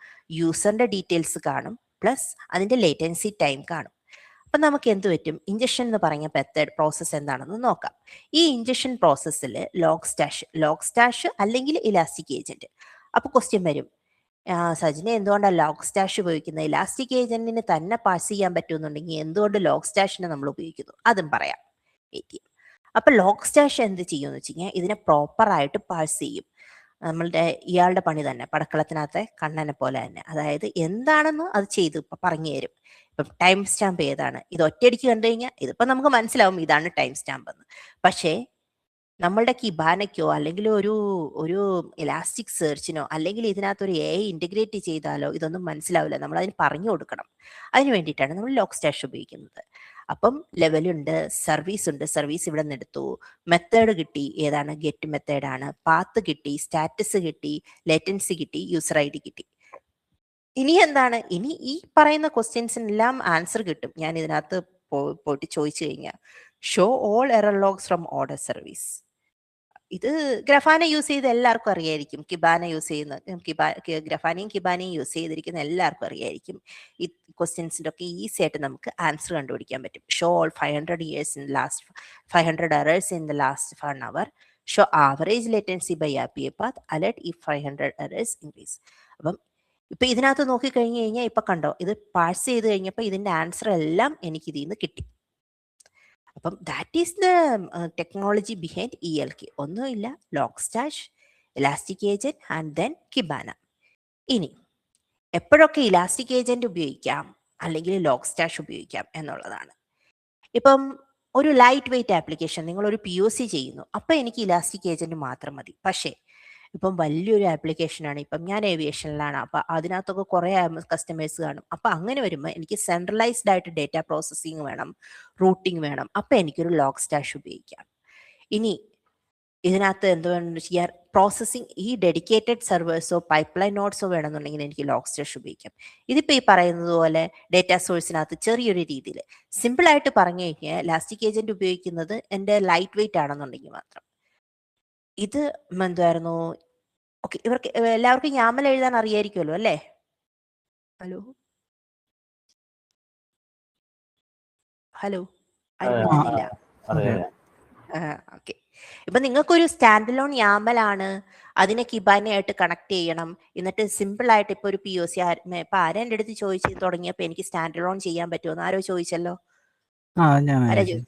യൂസറിന്റെ ഡീറ്റെയിൽസ് കാണും, പ്ലസ് അതിന്റെ ലേറ്റൻസി ടൈം കാണും. അപ്പം നമുക്ക് എന്ത് പറ്റും? ഇഞ്ചക്ഷൻ എന്ന് പറഞ്ഞ മെത്തേഡ് പ്രോസസ്സ് എന്താണെന്ന് നോക്കാം. ഈ ഇഞ്ചക്ഷൻ പ്രോസസ്സിൽ ലോഗ് സ്റ്റാഷ് അല്ലെങ്കിൽ ഇലാസ്റ്റിക് ഏജന്റ്. അപ്പോൾ ക്വസ്റ്റ്യൻ വരും, സജിനെ എന്തുകൊണ്ടാണ് ലോഗ് സ്റ്റാഷ് ഉപയോഗിക്കുന്നത്? ഇലാസ്റ്റിക് ഏജന്റിന് തന്നെ പാസ് ചെയ്യാൻ പറ്റുമെന്നുണ്ടെങ്കിൽ എന്തുകൊണ്ട് ലോഗ് സ്റ്റാഷിനെ നമ്മൾ ഉപയോഗിക്കുന്നു? അതും പറയാം. അപ്പൊ ലോഗ് സ്റ്റാഷ് എന്ത് ചെയ്യുമെന്ന് വെച്ച് കഴിഞ്ഞാൽ ഇതിനെ പ്രോപ്പറായിട്ട് പാസ് ചെയ്യും. നമ്മളുടെ ഇയാളുടെ പണി തന്നെ, പടക്കളത്തിനകത്തെ കണ്ണനെ പോലെ തന്നെ. അതായത് എന്താണെന്ന് അത് ചെയ്ത് പറഞ്ഞു തരും. ഇപ്പം ടൈം സ്റ്റാമ്പ് ഏതാണ്, ഇത് ഒറ്റയടിക്ക് കണ്ടു കഴിഞ്ഞാൽ ഇതിപ്പോൾ നമുക്ക് മനസ്സിലാവും ഇതാണ് ടൈം സ്റ്റാമ്പ് എന്ന്. പക്ഷേ നമ്മളുടെ കിബാനയ്ക്കോ അല്ലെങ്കിൽ ഒരു ഇലാസ്റ്റിക് സെർച്ചിനോ അല്ലെങ്കിൽ ഇതിനകത്തൊരു AI ഇൻറ്റഗ്രേറ്റ് ചെയ്താലോ ഇതൊന്നും മനസ്സിലാവില്ല. നമ്മൾ അതിന് പറഞ്ഞു കൊടുക്കണം. അതിന് വേണ്ടിയിട്ടാണ് നമ്മൾ ലോഗ് സ്റ്റാഷ് ഉപയോഗിക്കുന്നത്. അപ്പം ലെവലുണ്ട്, സർവീസ് ഉണ്ട്, സർവീസ് ഇവിടെ നിന്ന് എടുത്തു, മെത്തേഡ് കിട്ടി, ഏതാണ് ഗെറ്റ് മെത്തേഡാണ്, പാത്ത് കിട്ടി, സ്റ്റാറ്റസ് കിട്ടി, ലേറ്റൻസി കിട്ടി, യൂസർ ഐ ഡി കിട്ടി. ഇനി എന്താണ്, ഇനി ഈ പറയുന്ന ക്വസ്റ്റ്യൻസിനെല്ലാം ആൻസർ കിട്ടും. ഞാൻ ഇതിനകത്ത് പോയിട്ട് ചോദിച്ചു കഴിഞ്ഞാൽ show all error logs from order service. ഇത് ഗ്രഫാന യൂസ് ചെയ്ത് എല്ലാവർക്കും അറിയായിരിക്കും. കിബാന യൂസ് ചെയ്യുന്ന ഗ്രഫാനയും കിബാനയും യൂസ് ചെയ്തിരിക്കുന്ന എല്ലാവർക്കും അറിയായിരിക്കും. ഈ ക്വസ്റ്റ്യൻസിൻ്റെ ഒക്കെ ഈസി ആയിട്ട് നമുക്ക് ആൻസർ കണ്ടുപിടിക്കാൻ പറ്റും. Show all 500 errors in the last 1 hour. Show average latency by API path. Alert if 500 errors increase. അപ്പം ഇപ്പൊ ഇതിനകത്ത് നോക്കിക്കഴിഞ്ഞു കഴിഞ്ഞാൽ ഇപ്പൊ കണ്ടോ, ഇത് പാഴ്സ് ചെയ്ത് കഴിഞ്ഞപ്പോൾ ഇതിന്റെ ആൻസർ എല്ലാം എനിക്ക് ഇതിൽ നിന്ന് കിട്ടി. അപ്പം that is the technology behind ELK. ഒന്നുമില്ല, ലോഗ്സ്റ്റാഷ്, ഇലാസ്റ്റിക് ഏജന്റ് ആൻഡ് ദെൻ കിബാന. ഇനി എപ്പോഴൊക്കെ ഇലാസ്റ്റിക് ഏജന്റ് ഉപയോഗിക്കാം അല്ലെങ്കിൽ ലോഗ്സ്റ്റാഷ് ഉപയോഗിക്കാം എന്നുള്ളതാണ്. ഇപ്പം ഒരു ലൈറ്റ് വെയിറ്റ് ആപ്ലിക്കേഷൻ, നിങ്ങൾ ഒരു POC ചെയ്യുന്നു, അപ്പം എനിക്ക് ഇലാസ്റ്റിക് ഏജന്റ് മാത്രം മതി. പക്ഷേ ഇപ്പം വലിയൊരു ആപ്ലിക്കേഷനാണ്, ഇപ്പം ഞാൻ ഏവിയേഷനിലാണ്, അപ്പം അതിനകത്തൊക്കെ കുറേ കസ്റ്റമേഴ്സ് കാണും. അപ്പം അങ്ങനെ വരുമ്പോൾ എനിക്ക് സെൻട്രലൈസ്ഡ് ആയിട്ട് ഡേറ്റ പ്രോസസ്സിങ് വേണം, റൂട്ടിങ് വേണം. അപ്പം എനിക്കൊരു ലോഗ്സ്റ്റാഷ് ഉപയോഗിക്കാം. ഇനി ഇതിനകത്ത് എന്തുവേണമെന്ന് ചെയ്യാൻ, പ്രോസസ്സിങ് ഈ ഡെഡിക്കേറ്റഡ് സെർവേഴ്സോ പൈപ്പ്ലൈൻ നോട്ട്സോ വേണമെന്നുണ്ടെങ്കിൽ എനിക്ക് ലോഗ്സ്റ്റാഷ് ഉപയോഗിക്കാം. ഇതിപ്പോൾ ഈ പറയുന്നത് പോലെ ഡേറ്റ സോഴ്സിനകത്ത് ചെറിയൊരു രീതിയിൽ സിമ്പിളായിട്ട് പറഞ്ഞു കഴിഞ്ഞാൽ ഇലാസ്റ്റിക് ഏജന്റ് ഉപയോഗിക്കുന്നത് എൻ്റെ ലൈറ്റ് വെയിറ്റ് ആണെന്നുണ്ടെങ്കിൽ മാത്രം. ഇത് എന്തായിരുന്നു, ഓക്കെ, ഇവർക്ക് എല്ലാവർക്കും യാമൽ എഴുതാൻ അറിയായിരിക്കുമല്ലോ അല്ലേ? ഹലോ ഹലോ ആരും ഓക്കെ. ഇപ്പൊ നിങ്ങൾക്കൊരു സ്റ്റാൻഡ് ലോൺ യാമലാണ്, അതിനെ കിബാനയായിട്ട് കണക്ട് ചെയ്യണം. എന്നിട്ട് സിമ്പിൾ ആയിട്ട് ഇപ്പൊ ഒരു POC ഇപ്പൊ ആരാ എൻ്റെ അടുത്ത് ചോദിച്ചു തുടങ്ങിയപ്പോ എനിക്ക് സ്റ്റാൻഡ് ലോൺ ചെയ്യാൻ പറ്റുമോ ആരോ ചോദിച്ചല്ലോ. ആരാ ചോദിച്ചു?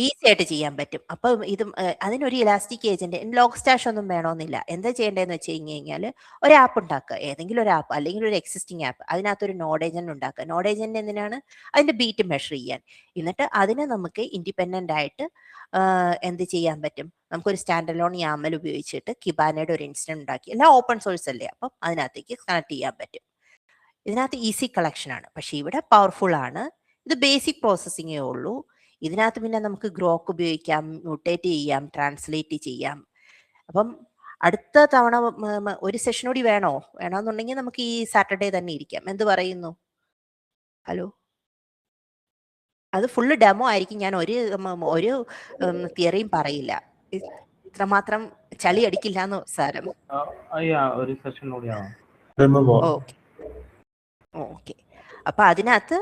ഈസി ആയിട്ട് ചെയ്യാൻ പറ്റും. അപ്പം ഇതും അതിനൊരു ഇലാസ്റ്റിക് ഏജന്റ്, ലോഗ്സ്റ്റാഷ് ഒന്നും വേണമെന്നില്ല. എന്താ ചെയ്യേണ്ടതെന്ന് വെച്ച് കഴിഞ്ഞാൽ ഒരു ആപ്പ് ഉണ്ടാക്കുക, ഏതെങ്കിലും ഒരു ആപ്പ് അല്ലെങ്കിൽ ഒരു എക്സിസ്റ്റിംഗ് ആപ്പ്, അതിനകത്തൊരു നോഡ് ഏജന്റ് ഉണ്ടാക്കുക. നോഡ് ഏജന്റ് എന്തിനാണ്? അതിന്റെ ബീറ്റ് മെഷർ ചെയ്യാൻ. എന്നിട്ട് അതിനെ നമുക്ക് ഇൻഡിപെൻഡന്റ് ആയിട്ട് എന്ത് ചെയ്യാൻ പറ്റും, നമുക്കൊരു സ്റ്റാൻഡ് ലോൺ യാമൽ ഉപയോഗിച്ചിട്ട് കിബാനയുടെ ഒരു ഇൻസ്റ്റന്റ് ഉണ്ടാക്കി, എല്ലാം ഓപ്പൺ സോഴ്സ് അല്ലേ, അപ്പം അതിനകത്തേക്ക് കണക്ട് ചെയ്യാൻ പറ്റും. ഇതിനകത്ത് ഈസി കളക്ഷൻ ആണ്, പക്ഷെ ഇവിടെ പവർഫുൾ ആണ്. ഇത് ബേസിക് പ്രോസസ്സിങ്ങേ ഉള്ളൂ. ഇതിനകത്ത് പിന്നെ നമുക്ക് ഗ്രോക്ക് ഉപയോഗിക്കാം, മ്യൂട്ടേറ്റ് ചെയ്യാം, ട്രാൻസ്ലേറ്റ് ചെയ്യാം. അപ്പം അടുത്ത തവണ ഒരു സെഷൻ കൂടി വേണമെന്നുണ്ടെങ്കിൽ നമുക്ക് ഈ സാറ്റർഡേ തന്നെ ഇരിക്കാം. എന്ത് പറയുന്നു? ഹലോ, അത് ഫുള്ള് ഡെമോ ആയിരിക്കും. ഞാൻ ഒരു തിയറിയും പറയില്ല. ഇത്രമാത്രം ചളി അടിക്കില്ല എന്ന് സാരം. ഓക്കെ. അപ്പൊ അതിനകത്ത്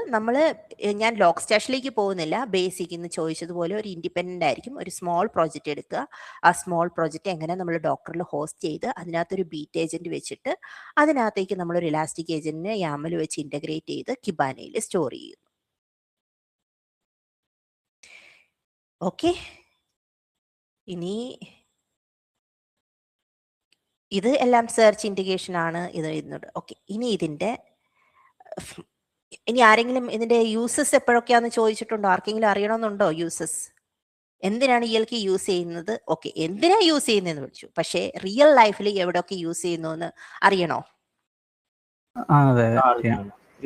ഞാൻ ലോഗ്സ്റ്റാഷിലേക്ക് പോകുന്നില്ല. ബേസിക് ഇന്ന് ചോദിച്ചതുപോലെ ഒരു ഇൻഡിപെൻഡന്റ് ആയിരിക്കും. ഒരു സ്മോൾ പ്രോജക്റ്റ് എടുക്കുക. ആ സ്മോൾ പ്രോജക്റ്റ് എങ്ങനെ നമ്മൾ ഡോക്കറിൽ ഹോസ്റ്റ് ചെയ്ത് അതിനകത്തൊരു ബീറ്റ് ഏജന്റ് വെച്ചിട്ട് അതിനകത്തേക്ക് നമ്മളൊരു ഇലാസ്റ്റിക് ഏജന്റിനെ യാമൽ വെച്ച് ഇന്റഗ്രേറ്റ് ചെയ്ത് കിബാനയിൽ സ്റ്റോർ ചെയ്യുന്നു. ഓക്കെ, ഇനി ഇത് എല്ലാം സെർച്ച് ഇൻഡിക്കേഷൻ ആണ്. ഇത് ഓക്കെ. ഇനി ആരെങ്കിലും ഇതിന്റെ യൂസസ് എപ്പോഴൊക്കെയാന്ന് ചോദിച്ചിട്ടുണ്ടോ? ആർക്കെങ്കിലും അറിയണമെന്നുണ്ടോ യൂസസ്? എന്തിനാണ് ELK യൂസ് ചെയ്യുന്നത്? ഓക്കെ, എന്തിനാ യൂസ് ചെയ്യുന്നതെന്ന് വിളിച്ചു, പക്ഷേ റിയൽ ലൈഫിൽ എവിടെയൊക്കെ യൂസ് ചെയ്യുന്നു എന്ന് അറിയണോ?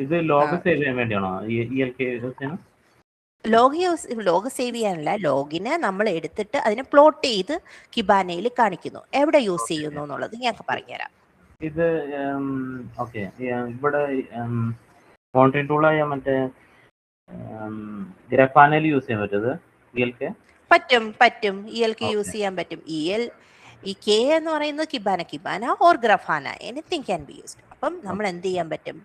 ഇത് ലോഗ് സേവ് ചെയ്യാൻ വേണ്ടിയാണോ ELK യൂസ് ചെയ്യുന്നത്? ലോഗ് സേവ് ചെയ്യാനല്ല, ലോഗിനെ നമ്മൾ എടുത്തിട്ട് അതിനെ പ്ലോട്ട് ചെയ്ത് കിബാനയിൽ കാണിക്കുന്നു. എവിടെ യൂസ് ചെയ്യുന്നു എന്നുള്ളത് ഞങ്ങൾക്ക് പറഞ്ഞുതരാം. ഇത് ഓക്കെ, ഇവിടെ മോണിറ്ററിംഗ് ടൂളായ മറ്റേ ഗ്രഫാനയിൽ യൂസ് ചെയ്യാൻ പറ്റുന്നത് ELK? പറ്റും. ELK യൂസ് ചെയ്യാൻ പറ്റും. ഈ K എന്ന് പറയുന്നത് Kibana or Grafana, anything can be used. അപ്പം നമ്മൾ എന്ത് ചെയ്യാൻ പറ്റും,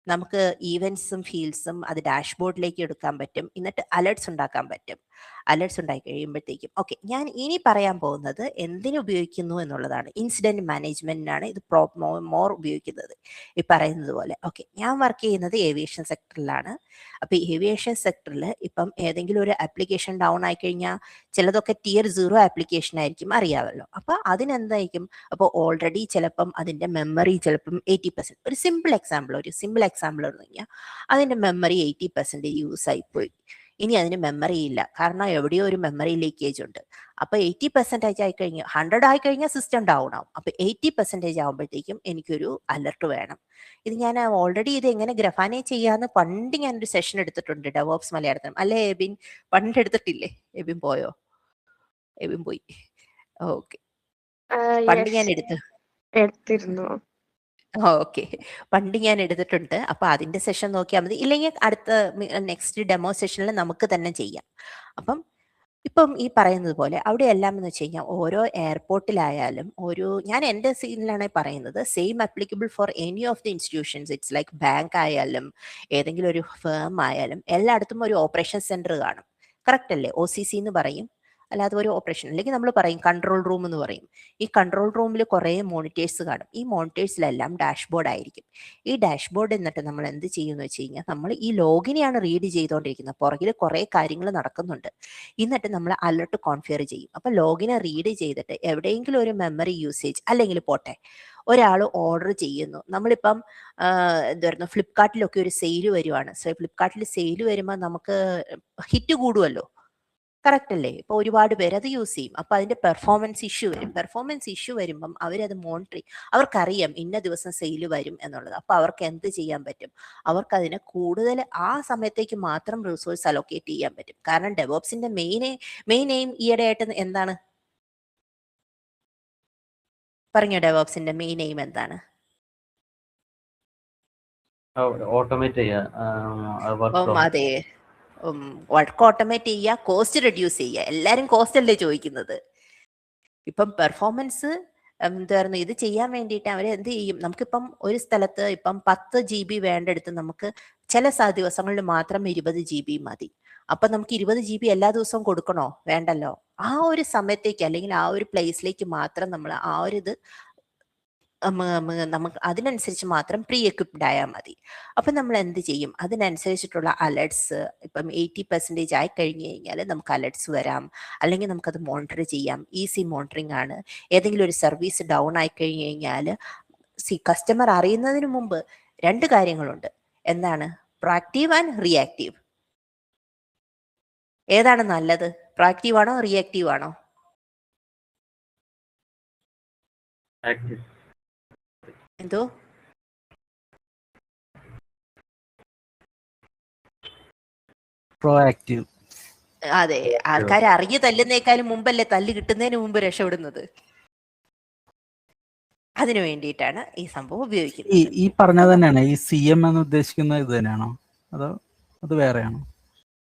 നമുക്ക് ഈവൻസും ഫീൽഡ്സും അത് ഡാഷ്ബോർഡിലേക്ക് എടുക്കാൻ പറ്റും. എന്നിട്ട് അലേർട്സ് ഉണ്ടാക്കാൻ പറ്റും. അലേർട്സ് ഉണ്ടായി കഴിയുമ്പോഴത്തേക്കും ഓക്കെ, ഞാൻ ഇനി പറയാൻ പോകുന്നത് എന്തിനു ഉപയോഗിക്കുന്നു എന്നുള്ളതാണ്. ഇൻസിഡന്റ് മാനേജ്മെന്റിനാണ് ഇത് മോർ ഉപയോഗിക്കുന്നത്, ഈ പറയുന്നത് പോലെ. ഓക്കെ, ഞാൻ വർക്ക് ചെയ്യുന്നത് ഏവിയേഷൻ സെക്ടറിലാണ്. അപ്പൊ ഏവിയേഷൻ സെക്ടറിൽ ഇപ്പം ഏതെങ്കിലും ഒരു ആപ്ലിക്കേഷൻ ഡൗൺ ആയി കഴിഞ്ഞാൽ ചിലതൊക്കെ Tier 0 ആപ്ലിക്കേഷൻ ആയിരിക്കും, അറിയാമല്ലോ. അപ്പൊ അതിനെന്തായിരിക്കും, അപ്പോൾ ഓൾറെഡി ചിലപ്പം അതിന്റെ മെമ്മറി ചിലപ്പം 80%, ഒരു സിമ്പിൾ എക്സാമ്പിൾ പറഞ്ഞു കഴിഞ്ഞാൽ അതിന്റെ മെമ്മറി 80% യൂസ് ആയിപ്പോയി. ഇനി അതിന് മെമ്മറി ഇല്ല, കാരണം എവിടെയോ ഒരു മെമ്മറി ലീക്കേജ് ഉണ്ട്. അപ്പൊ 80% ആയി കഴിഞ്ഞാൽ 100 ആയി കഴിഞ്ഞാൽ സിസ്റ്റം ഡൗൺ ആവും. അപ്പൊ 80% ആകുമ്പോഴത്തേക്കും എനിക്കൊരു അലർട്ട് വേണം. ഇത് ഞാൻ ഓൾറെഡി ഇത് എങ്ങനെ ഗ്രഫാനെ ചെയ്യാന്ന് പണ്ട് ഞാനൊരു സെഷൻ എടുത്തിട്ടുണ്ട് ഡെവോപ്സ് മലയാളത്തിൽ. അല്ലേ എബിൻ? പണ്ട് എടുത്തിട്ടില്ലേ? എബിൻ പോയോ? എബിൻ പോയി. ഓക്കെ, പണ്ട് ഞാൻ എടുത്തിരുന്നു. ഓക്കെ, പണ്ട് ഞാൻ എടുത്തിട്ടുണ്ട്. അപ്പൊ അതിന്റെ സെഷൻ നോക്കിയാൽ മതി, ഇല്ലെങ്കിൽ അടുത്ത നെക്സ്റ്റ് ഡെമോ സെഷനിൽ നമുക്ക് തന്നെ ചെയ്യാം. അപ്പം ഇപ്പം ഈ പറയുന്നത് പോലെ അവിടെ എല്ലാം എന്ന് വെച്ച് കഴിഞ്ഞാൽ ഓരോ എയർപോർട്ടിലായാലും ഞാൻ എൻ്റെ സീനിലാണ് പറയുന്നത്, same applicable for any of the institutions. It's like bank ആയാലും ഏതെങ്കിലും ഒരു ഫേം ആയാലും എല്ലായിടത്തും ഒരു ഓപ്പറേഷൻ സെന്റർ കാണും. കറക്റ്റ് അല്ലേ? OCC എന്ന് പറയും, അല്ലാതെ ഒരു ഓപ്പറേഷൻ, അല്ലെങ്കിൽ നമ്മൾ പറയും കൺട്രോൾ റൂം എന്ന് പറയും. ഈ കൺട്രോൾ റൂമിൽ കുറേ മോണിറ്റേഴ്സ് കാണും. ഈ മോണിറ്റേഴ്സിലെല്ലാം ഡാഷ്ബോർഡ് ആയിരിക്കും. ഈ ഡാഷ്ബോർഡ് എന്നിട്ട് നമ്മൾ എന്ത് ചെയ്യുമെന്ന് വെച്ച് കഴിഞ്ഞാൽ, നമ്മൾ ഈ ലോഗിനെയാണ് റീഡ് ചെയ്തുകൊണ്ടിരിക്കുന്നത്, പുറകിൽ കുറേ കാര്യങ്ങൾ നടക്കുന്നുണ്ട്. എന്നിട്ട് നമ്മൾ അലർട്ട് കോൺഫിയർ ചെയ്യും. അപ്പോൾ ലോഗിനെ റീഡ് ചെയ്തിട്ട് എവിടെയെങ്കിലും ഒരു മെമ്മറി യൂസേജ്, അല്ലെങ്കിൽ പോട്ടെ ഒരാൾ ഓർഡർ ചെയ്യുന്നു, നമ്മളിപ്പം എന്തായിരുന്നു ഫ്ലിപ്കാർട്ടിലൊക്കെ ഒരു സെയിൽ വരുവാണ്. ഫ്ലിപ്കാർട്ടിൽ സെയിൽ വരുമ്പോൾ നമുക്ക് ഹിറ്റ് കൂടുമല്ലോ, കറക്റ്റ് അല്ലേ? ഇപ്പൊ ഒരുപാട് പേര് അത് യൂസ് ചെയ്യും. അപ്പൊ അതിന്റെ പെർഫോമൻസ് ഇഷ്യൂ വരും. പെർഫോമൻസ് ഇഷ്യൂ വരുമ്പം അവരത് മോണിറ്റർ ചെയ്യും. അവർക്കറിയാം ഇന്ന ദിവസം സെയിൽ വരും എന്നുള്ളത്. അപ്പൊ അവർക്ക് എന്ത് ചെയ്യാൻ പറ്റും? അവർക്ക് അതിനെ കൂടുതൽ ആ സമയത്തേക്ക് മാത്രം റിസോഴ്സ് അലോക്കേറ്റ് ചെയ്യാൻ പറ്റും. കാരണം ഡെവോപ്സിന്റെ മെയിൻ എയിം ഈയിടെയായിട്ട് എന്താണ് പറഞ്ഞോ? ഡെവോപ്സിന്റെ മെയിൻ എയിം എന്താണ്? ഓട്ടോമേറ്റ് അതെ, വർക്ക് ഓട്ടോമേറ്റ് ചെയ്യുക, കോസ്റ്റ് റെഡ്യൂസ് ചെയ്യുക. എല്ലാരും കോസ്റ്റ് അല്ലേ ചോദിക്കുന്നത്. ഇപ്പം പെർഫോമൻസ് എന്തായിരുന്നു ഇത് ചെയ്യാൻ വേണ്ടിയിട്ട് അവർ എന്ത് ചെയ്യും? നമുക്കിപ്പം ഒരു സ്ഥലത്ത് ഇപ്പം 10 GB വേണ്ടെടുത്ത് നമുക്ക് ചില ദിവസങ്ങളിൽ മാത്രം 20 GB മതി. അപ്പൊ നമുക്ക് 20 GB എല്ലാ ദിവസവും കൊടുക്കണോ? വേണ്ടല്ലോ. ആ ഒരു സമയത്തേക്ക് അല്ലെങ്കിൽ ആ ഒരു പ്ലേസിലേക്ക് മാത്രം നമ്മൾ ആ ഒരു ഇത് നമുക്ക് അതിനനുസരിച്ച് മാത്രം പ്രീ എക്വിപ്ഡ് ആയാൽ മതി. അപ്പം നമ്മൾ എന്ത് ചെയ്യും? അതിനനുസരിച്ചിട്ടുള്ള അലർട്ട്സ് ഇപ്പം 80% ആയി കഴിഞ്ഞു കഴിഞ്ഞാൽ നമുക്ക് അലർട്ട്സ് വരാം, അല്ലെങ്കിൽ നമുക്കത് മോണിറ്റർ ചെയ്യാം. ഈസി മോണിറ്ററിംഗ് ആണ്. ഏതെങ്കിലും ഒരു സർവീസ് ഡൗൺ ആയി കഴിഞ്ഞു കഴിഞ്ഞാൽ കസ്റ്റമർ അറിയുന്നതിന് മുമ്പ് 2 കാര്യങ്ങളുണ്ട്. എന്താണ്? Proactive and reactive. ഏതാണ് നല്ലത്? പ്രൊആക്റ്റീവ് ആണോ റിയാക്റ്റീവ് ആണോ? എന്തോ? പ്രോആക്റ്റീവ്. അതെ, ആൾക്കാരെ അറിഞ്ഞു തല്ലുന്നേക്കാളും മുമ്പല്ലേ തല്ല് കിട്ടുന്നതിന് മുമ്പ് രക്ഷപ്പെടുന്നത്. അതിനു വേണ്ടിയിട്ടാണ് ഈ സംഭവം ഉപയോഗിക്കുന്നത്. ഈ പറഞ്ഞത് തന്നെയാണ് ഈ CM എന്ന് ഉദ്ദേശിക്കുന്നത് ഇത് തന്നെയാണോ, അതോ അത് വേറെയാണോ?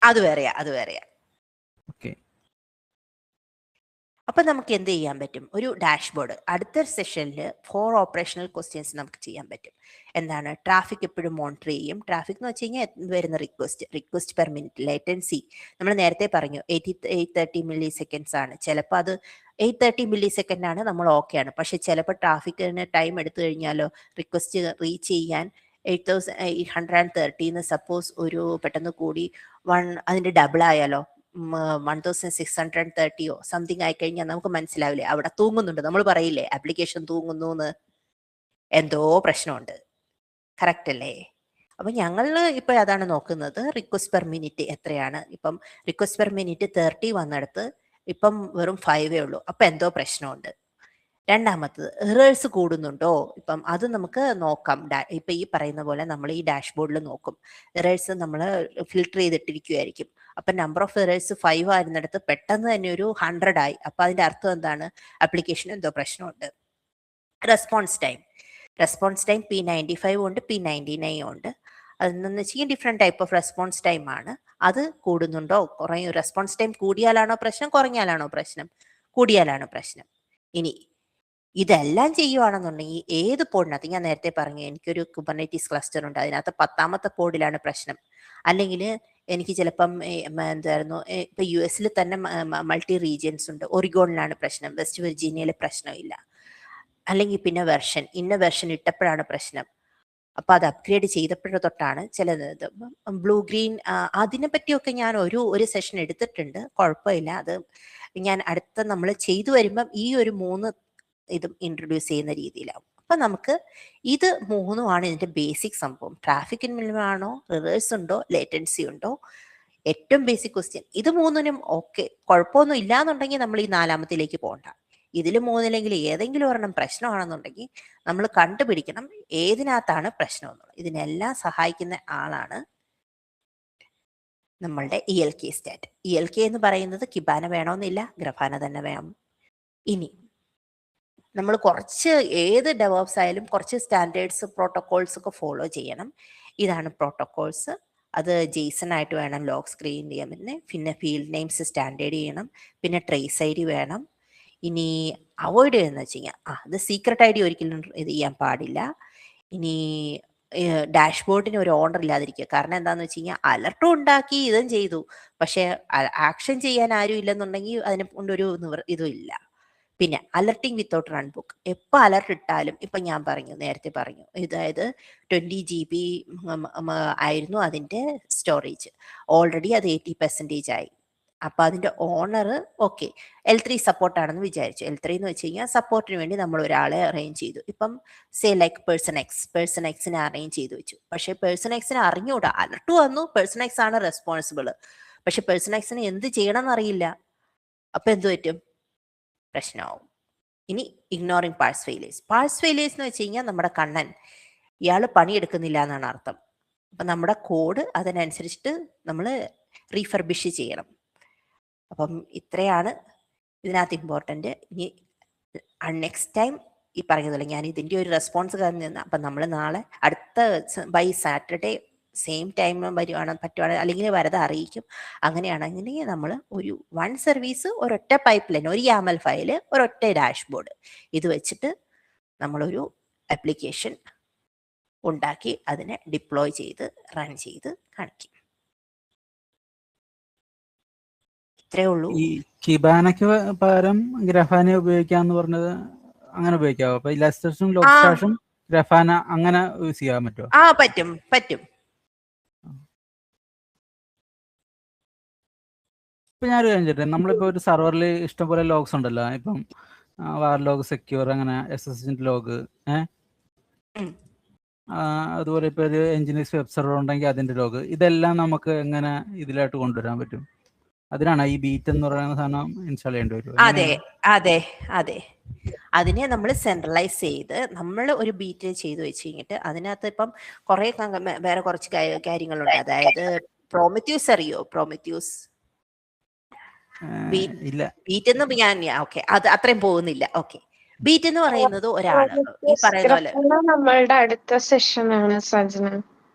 അത് വേറെയാ. ഓക്കെ. അപ്പൊ നമുക്ക് എന്ത് ചെയ്യാൻ പറ്റും? ഒരു ഡാഷ്ബോർഡ് അടുത്ത സെഷനിൽ 4 ഓപ്പറേഷണൽ ക്വസ്റ്റ്യൻസ് നമുക്ക് ചെയ്യാൻ പറ്റും. എന്താണ്? ട്രാഫിക് എപ്പോഴും മോണിറ്റർ ചെയ്യും. ട്രാഫിക് എന്ന് വെച്ച് കഴിഞ്ഞാൽ വരുന്ന റിക്വസ്റ്റ് പെർ മിനിറ്റ്, ലേറ്റൻസി നമ്മൾ നേരത്തെ പറഞ്ഞു 830 മില്ലി സെക്കൻഡ്സ് ആണ്. ചിലപ്പോൾ അത് 830 മില്ലി സെക്കൻഡ് ആണ്, നമ്മൾ ഓക്കെ ആണ്. പക്ഷെ ചിലപ്പോൾ ട്രാഫിക്കിന് ടൈം എടുത്തു കഴിഞ്ഞാലോ റിക്വസ്റ്റ് റീച്ച് ചെയ്യാൻ 8830 സപ്പോസ് ഒരു പെട്ടെന്ന് കൂടി അതിന്റെ ഡബിൾ ആയാലോ 1630 സംതിങ് ആയി കഴിഞ്ഞാൽ നമുക്ക് മനസ്സിലാവില്ലേ അവിടെ തൂങ്ങുന്നുണ്ട്. നമ്മൾ പറയില്ലേ ആപ്ലിക്കേഷൻ തൂങ്ങുന്നു എന്ന്, എന്തോ പ്രശ്നമുണ്ട്. കറക്റ്റ് അല്ലേ? അപ്പൊ ഞങ്ങൾ ഇപ്പൊ അതാണ് നോക്കുന്നത്, റിക്വസ്റ്റ് പെർ മിനിറ്റ് എത്രയാണ്. ഇപ്പം റിക്വസ്റ്റ് പെർ മിനിറ്റ് 30 വന്നെടുത്ത് ഇപ്പം വെറും 5 ഉള്ളൂ. അപ്പൊ എന്തോ പ്രശ്നമുണ്ട്. രണ്ടാമത്തത് എറേഴ്സ് കൂടുന്നുണ്ടോ? ഇപ്പം അത് നമുക്ക് നോക്കാം. ഇപ്പൊ ഈ പറയുന്ന പോലെ നമ്മൾ ഈ ഡാഷ്ബോർഡിൽ നോക്കും. എറേഴ്സ് നമ്മൾ ഫിൽട്ടർ ചെയ്തിട്ടിരിക്കുമായിരിക്കും. അപ്പൊ നമ്പർ ഓഫ് എറേഴ്സ് 5 ആയിരുന്നിടത്ത് പെട്ടെന്ന് തന്നെ ഒരു 100 ആയി. അപ്പൊ അതിന്റെ അർത്ഥം എന്താണ്? ആപ്ലിക്കേഷൻ എന്തോ പ്രശ്നമുണ്ട്. റെസ്പോൺസ് ടൈം P95 ഉണ്ട്, P99 ഉണ്ട്. അതെന്ന് വെച്ചാൽ different type of response time ആണ്. അത് കൂടുന്നുണ്ടോ? കുറയും. റെസ്പോൺസ് ടൈം കൂടിയാലാണോ പ്രശ്നം, കുറഞ്ഞാലാണോ പ്രശ്നം? കൂടിയാലാണ് പ്രശ്നം. ഇനി ഇതെല്ലാം ചെയ്യുവാണെന്നുണ്ടെങ്കിൽ ഏത് പോഡിനകത്ത്, ഞാൻ നേരത്തെ പറഞ്ഞു എനിക്കൊരു കുബർനെറ്റീസ് ക്ലസ്റ്റർ ഉണ്ട്, അതിനകത്ത് 10ാമത്തെ പോഡിലാണ് പ്രശ്നം. അല്ലെങ്കിൽ എനിക്ക് ചിലപ്പം എന്തായിരുന്നു ഇപ്പൊ US തന്നെ മൾട്ടി റീജിയൻസ് ഉണ്ട്, ഒറിഗോണിലാണ് പ്രശ്നം, വെസ്റ്റ് വെർജീനിയയിൽ പ്രശ്നമില്ല. അല്ലെങ്കിൽ പിന്നെ ഇന്ന വെർഷൻ ഇട്ടപ്പോഴാണ് പ്രശ്നം. അപ്പൊ അത് അപ്ഗ്രേഡ് ചെയ്തപ്പോഴ തൊട്ടാണ് ചിലത് ബ്ലൂ ഗ്രീൻ. അതിനെ പറ്റിയൊക്കെ ഞാൻ ഒരു സെഷൻ എടുത്തിട്ടുണ്ട്, കുഴപ്പമില്ല. അത് ഞാൻ അടുത്ത നമ്മൾ ചെയ്തു വരുമ്പം ഈ ഒരു 3 ഇതും ഇൻട്രൊഡ്യൂസ് ചെയ്യുന്ന രീതിയിലാവും. അപ്പൊ നമുക്ക് ഇത് 3ഉമാണ് ഇതിന്റെ ബേസിക് സംഭവം. ട്രാഫിക് മിനിമം ആണോ, റിവേഴ്സ് ഉണ്ടോ, ലേറ്റൻസി ഉണ്ടോ, ഏറ്റവും ബേസിക് ക്വസ്റ്റ്യൻ. ഇത് മൂന്നിനും ഓക്കെ, കുഴപ്പമൊന്നും ഇല്ലാന്നുണ്ടെങ്കിൽ നമ്മൾ ഈ നാലാമത്തിലേക്ക് പോകണ്ട. ഇതിൽ മൂന്നിലെങ്കിൽ ഏതെങ്കിലും ഒരെണ്ണം പ്രശ്നമാണെന്നുണ്ടെങ്കിൽ നമ്മൾ കണ്ടുപിടിക്കണം ഏതിനകത്താണ് പ്രശ്നം എന്നുള്ളത്. ഇതിനെല്ലാം സഹായിക്കുന്ന ആളാണ് നമ്മളുടെ ELK സ്റ്റാറ്റ്. ELK എന്ന് പറയുന്നത് കിബാന വേണമെന്നില്ല, ഗ്രഫാന തന്നെ വേണം. ഇനി നമ്മൾ കുറച്ച് ഏത് ഡെവോപ്സ് ആയാലും കുറച്ച് സ്റ്റാൻഡേർഡ്സ് പ്രോട്ടോകോൾസ് ഒക്കെ ഫോളോ ചെയ്യണം. ഇതാണ് പ്രോട്ടോകോൾസ്. അത് ജെയ്സൺ ആയിട്ട് വേണം ലോഗ് സ്ക്രീൻ ചെയ്യാൻ. പിന്നെ ഫീൽഡ് നെയിംസ് സ്റ്റാൻഡേർഡ് ചെയ്യണം. പിന്നെ ട്രേസ് ID വേണം. ഇനി അവോയ്ഡ് ചെയ്യുന്നത് വെച്ച് കഴിഞ്ഞാൽ അത് സീക്രട്ട് ID ഒരിക്കലും ഇത് ചെയ്യാൻ പാടില്ല. ഇനി ഡാഷ്ബോർഡിന് ഒരു ഓർഡർ ഇല്ലാതിരിക്കുക. കാരണം എന്താണെന്ന് വെച്ച് കഴിഞ്ഞാൽ അലർട്ടും ഉണ്ടാക്കി ഇതും ചെയ്തു, പക്ഷെ ആക്ഷൻ ചെയ്യാൻ ആരും ഇല്ലെന്നുണ്ടെങ്കിൽ അതിനെ കൊണ്ടൊരു ഇതും ഇല്ല. പിന്നെ അലർട്ടിങ് വിത്തൗട്ട് റൺ ബുക്ക്. എപ്പോൾ അലർട്ട് ഇട്ടാലും ഇപ്പം ഞാൻ നേരത്തെ പറഞ്ഞു, അതായത് 20 GB ആയിരുന്നു അതിൻ്റെ സ്റ്റോറേജ്, ഓൾറെഡി അത് 80% ആയി. അപ്പം അതിൻ്റെ ഓണർ ഓക്കെ L3 സപ്പോർട്ടാണെന്ന് വിചാരിച്ചു. L3 എന്ന് വെച്ച് കഴിഞ്ഞാൽ സപ്പോർട്ടിന് വേണ്ടി നമ്മൾ ഒരാളെ അറേഞ്ച് ചെയ്തു. ഇപ്പം ലൈക്ക് പേഴ്സൺ എക്സിനെ അറേഞ്ച് ചെയ്തു വെച്ചു. പക്ഷേ പേഴ്സൺ എക്സിനെ അറിഞ്ഞുകൂടാ, അലർട്ട് വന്നു, പേഴ്സൺ എക്സ് ആണ് റെസ്പോൺസിബിൾ, പക്ഷെ പേഴ്സൺ എക്സിന് എന്ത് ചെയ്യണം എന്നറിയില്ല. അപ്പം എന്ത് പറ്റും? പ്രശ്നമാവും. ഇനി ഇഗ്നോറിങ് പാഴ്സ് ഫെയിലേഴ്സ് എന്ന് വെച്ച് കഴിഞ്ഞാൽ നമ്മുടെ കണ്ണൻ ഇയാൾ പണിയെടുക്കുന്നില്ല എന്നാണ് അർത്ഥം. അപ്പം നമ്മുടെ കോഡ് അതിനനുസരിച്ചിട്ട് നമ്മൾ റീഫർബിഷ് ചെയ്യണം. അപ്പം ഇത്രയാണ് ഇതിനകത്ത് ഇമ്പോർട്ടൻ്റ്. ഇനി നെക്സ്റ്റ് ടൈം ഈ പറഞ്ഞതുപോലെ ഞാൻ ഇതിൻ്റെ ഒരു റെസ്പോൺസ് കാരണം അപ്പം നമ്മൾ നാളെ അടുത്ത ബൈ സാറ്റർഡേ സെയിം ടൈം പറ്റുവാണെങ്കിൽ അല്ലെങ്കിൽ വരത് അറിയിക്കും. അങ്ങനെയാണെങ്കിൽ നമ്മൾ ഒരു 1 സർവീസ്, ഒരൊറ്റ പൈപ്പ് ലൈൻ, ഒരു YAML ഫയൽ, ഒരൊറ്റ ഡാഷ്ബോർഡ്, ഇത് വെച്ചിട്ട് നമ്മളൊരു ആപ്ലിക്കേഷൻ ഉണ്ടാക്കി അതിനെ ഡിപ്ലോയ് ചെയ്ത് റൺ ചെയ്ത് കാണിക്കും. ഇത്രേ ഉള്ളൂ. ഈ കിബാനയ്ക്ക് പകരം ഗ്രഫാന ഉപയോഗിക്കാന്ന് പറഞ്ഞത് അങ്ങനെ ഉപയോഗിക്കാവോ? അപ്പൊ ഇലാസ്റ്റിസും ലോഗ്സ്റ്റാഷും ഗ്രഫാന അങ്ങനെ യൂസ് ചെയ്യാൻ പറ്റുമോ? പറ്റും. ഇപ്പൊ ഞാൻ ചോദിച്ചിട്ട്, നമ്മളിപ്പോ ഒരു സർവറിൽ ഇഷ്ടംപോലെ ലോഗ്സ് ഉണ്ടല്ലോ, ഇപ്പം വാർ ലോഗ്, സെക്യൂർ, അങ്ങനെ SSH ലോഗ്, അതുപോലെ ഇപ്പൊ ഒരു എൻജിനീയർസ് വെബ് സെർവർ ഉണ്ടെങ്കിൽ അതിന്റെ ലോഗ്, ഇതെല്ലാം നമുക്ക് എങ്ങനെ ഇതിലായിട്ട് കൊണ്ടുവരാൻ പറ്റും? അതിനാണ് ഈ ബീറ്റ് എന്ന് പറയുന്ന സാധനം ഇൻസ്റ്റാൾ ചെയ്യേണ്ടി വരും? അതെ. അതിനെ നമ്മൾ സെൻട്രലൈസ് ചെയ്ത് നമ്മൾ ഒരു ബീറ്റ് ചെയ്ത് വെച്ച് കഴിഞ്ഞിട്ട് അതിനകത്ത് ഇപ്പം കുറെ വേറെ കുറച്ച് കാര്യങ്ങളുണ്ട്. അതായത് പ്രോമിത്യൂസ് അറിയോ? പ്രോമിത്യൂസ് ബീറ്റ് എന്ന് ഞാൻ ഓക്കെ അത് അത്രയും പോകുന്നില്ല. ഓക്കെ, ബീറ്റ് എന്ന് പറയുന്നത് ഒരാള് ഈ പറയുന്ന പോലെ നമ്മളുടെ അടുത്ത സെഷനാണ് സജന.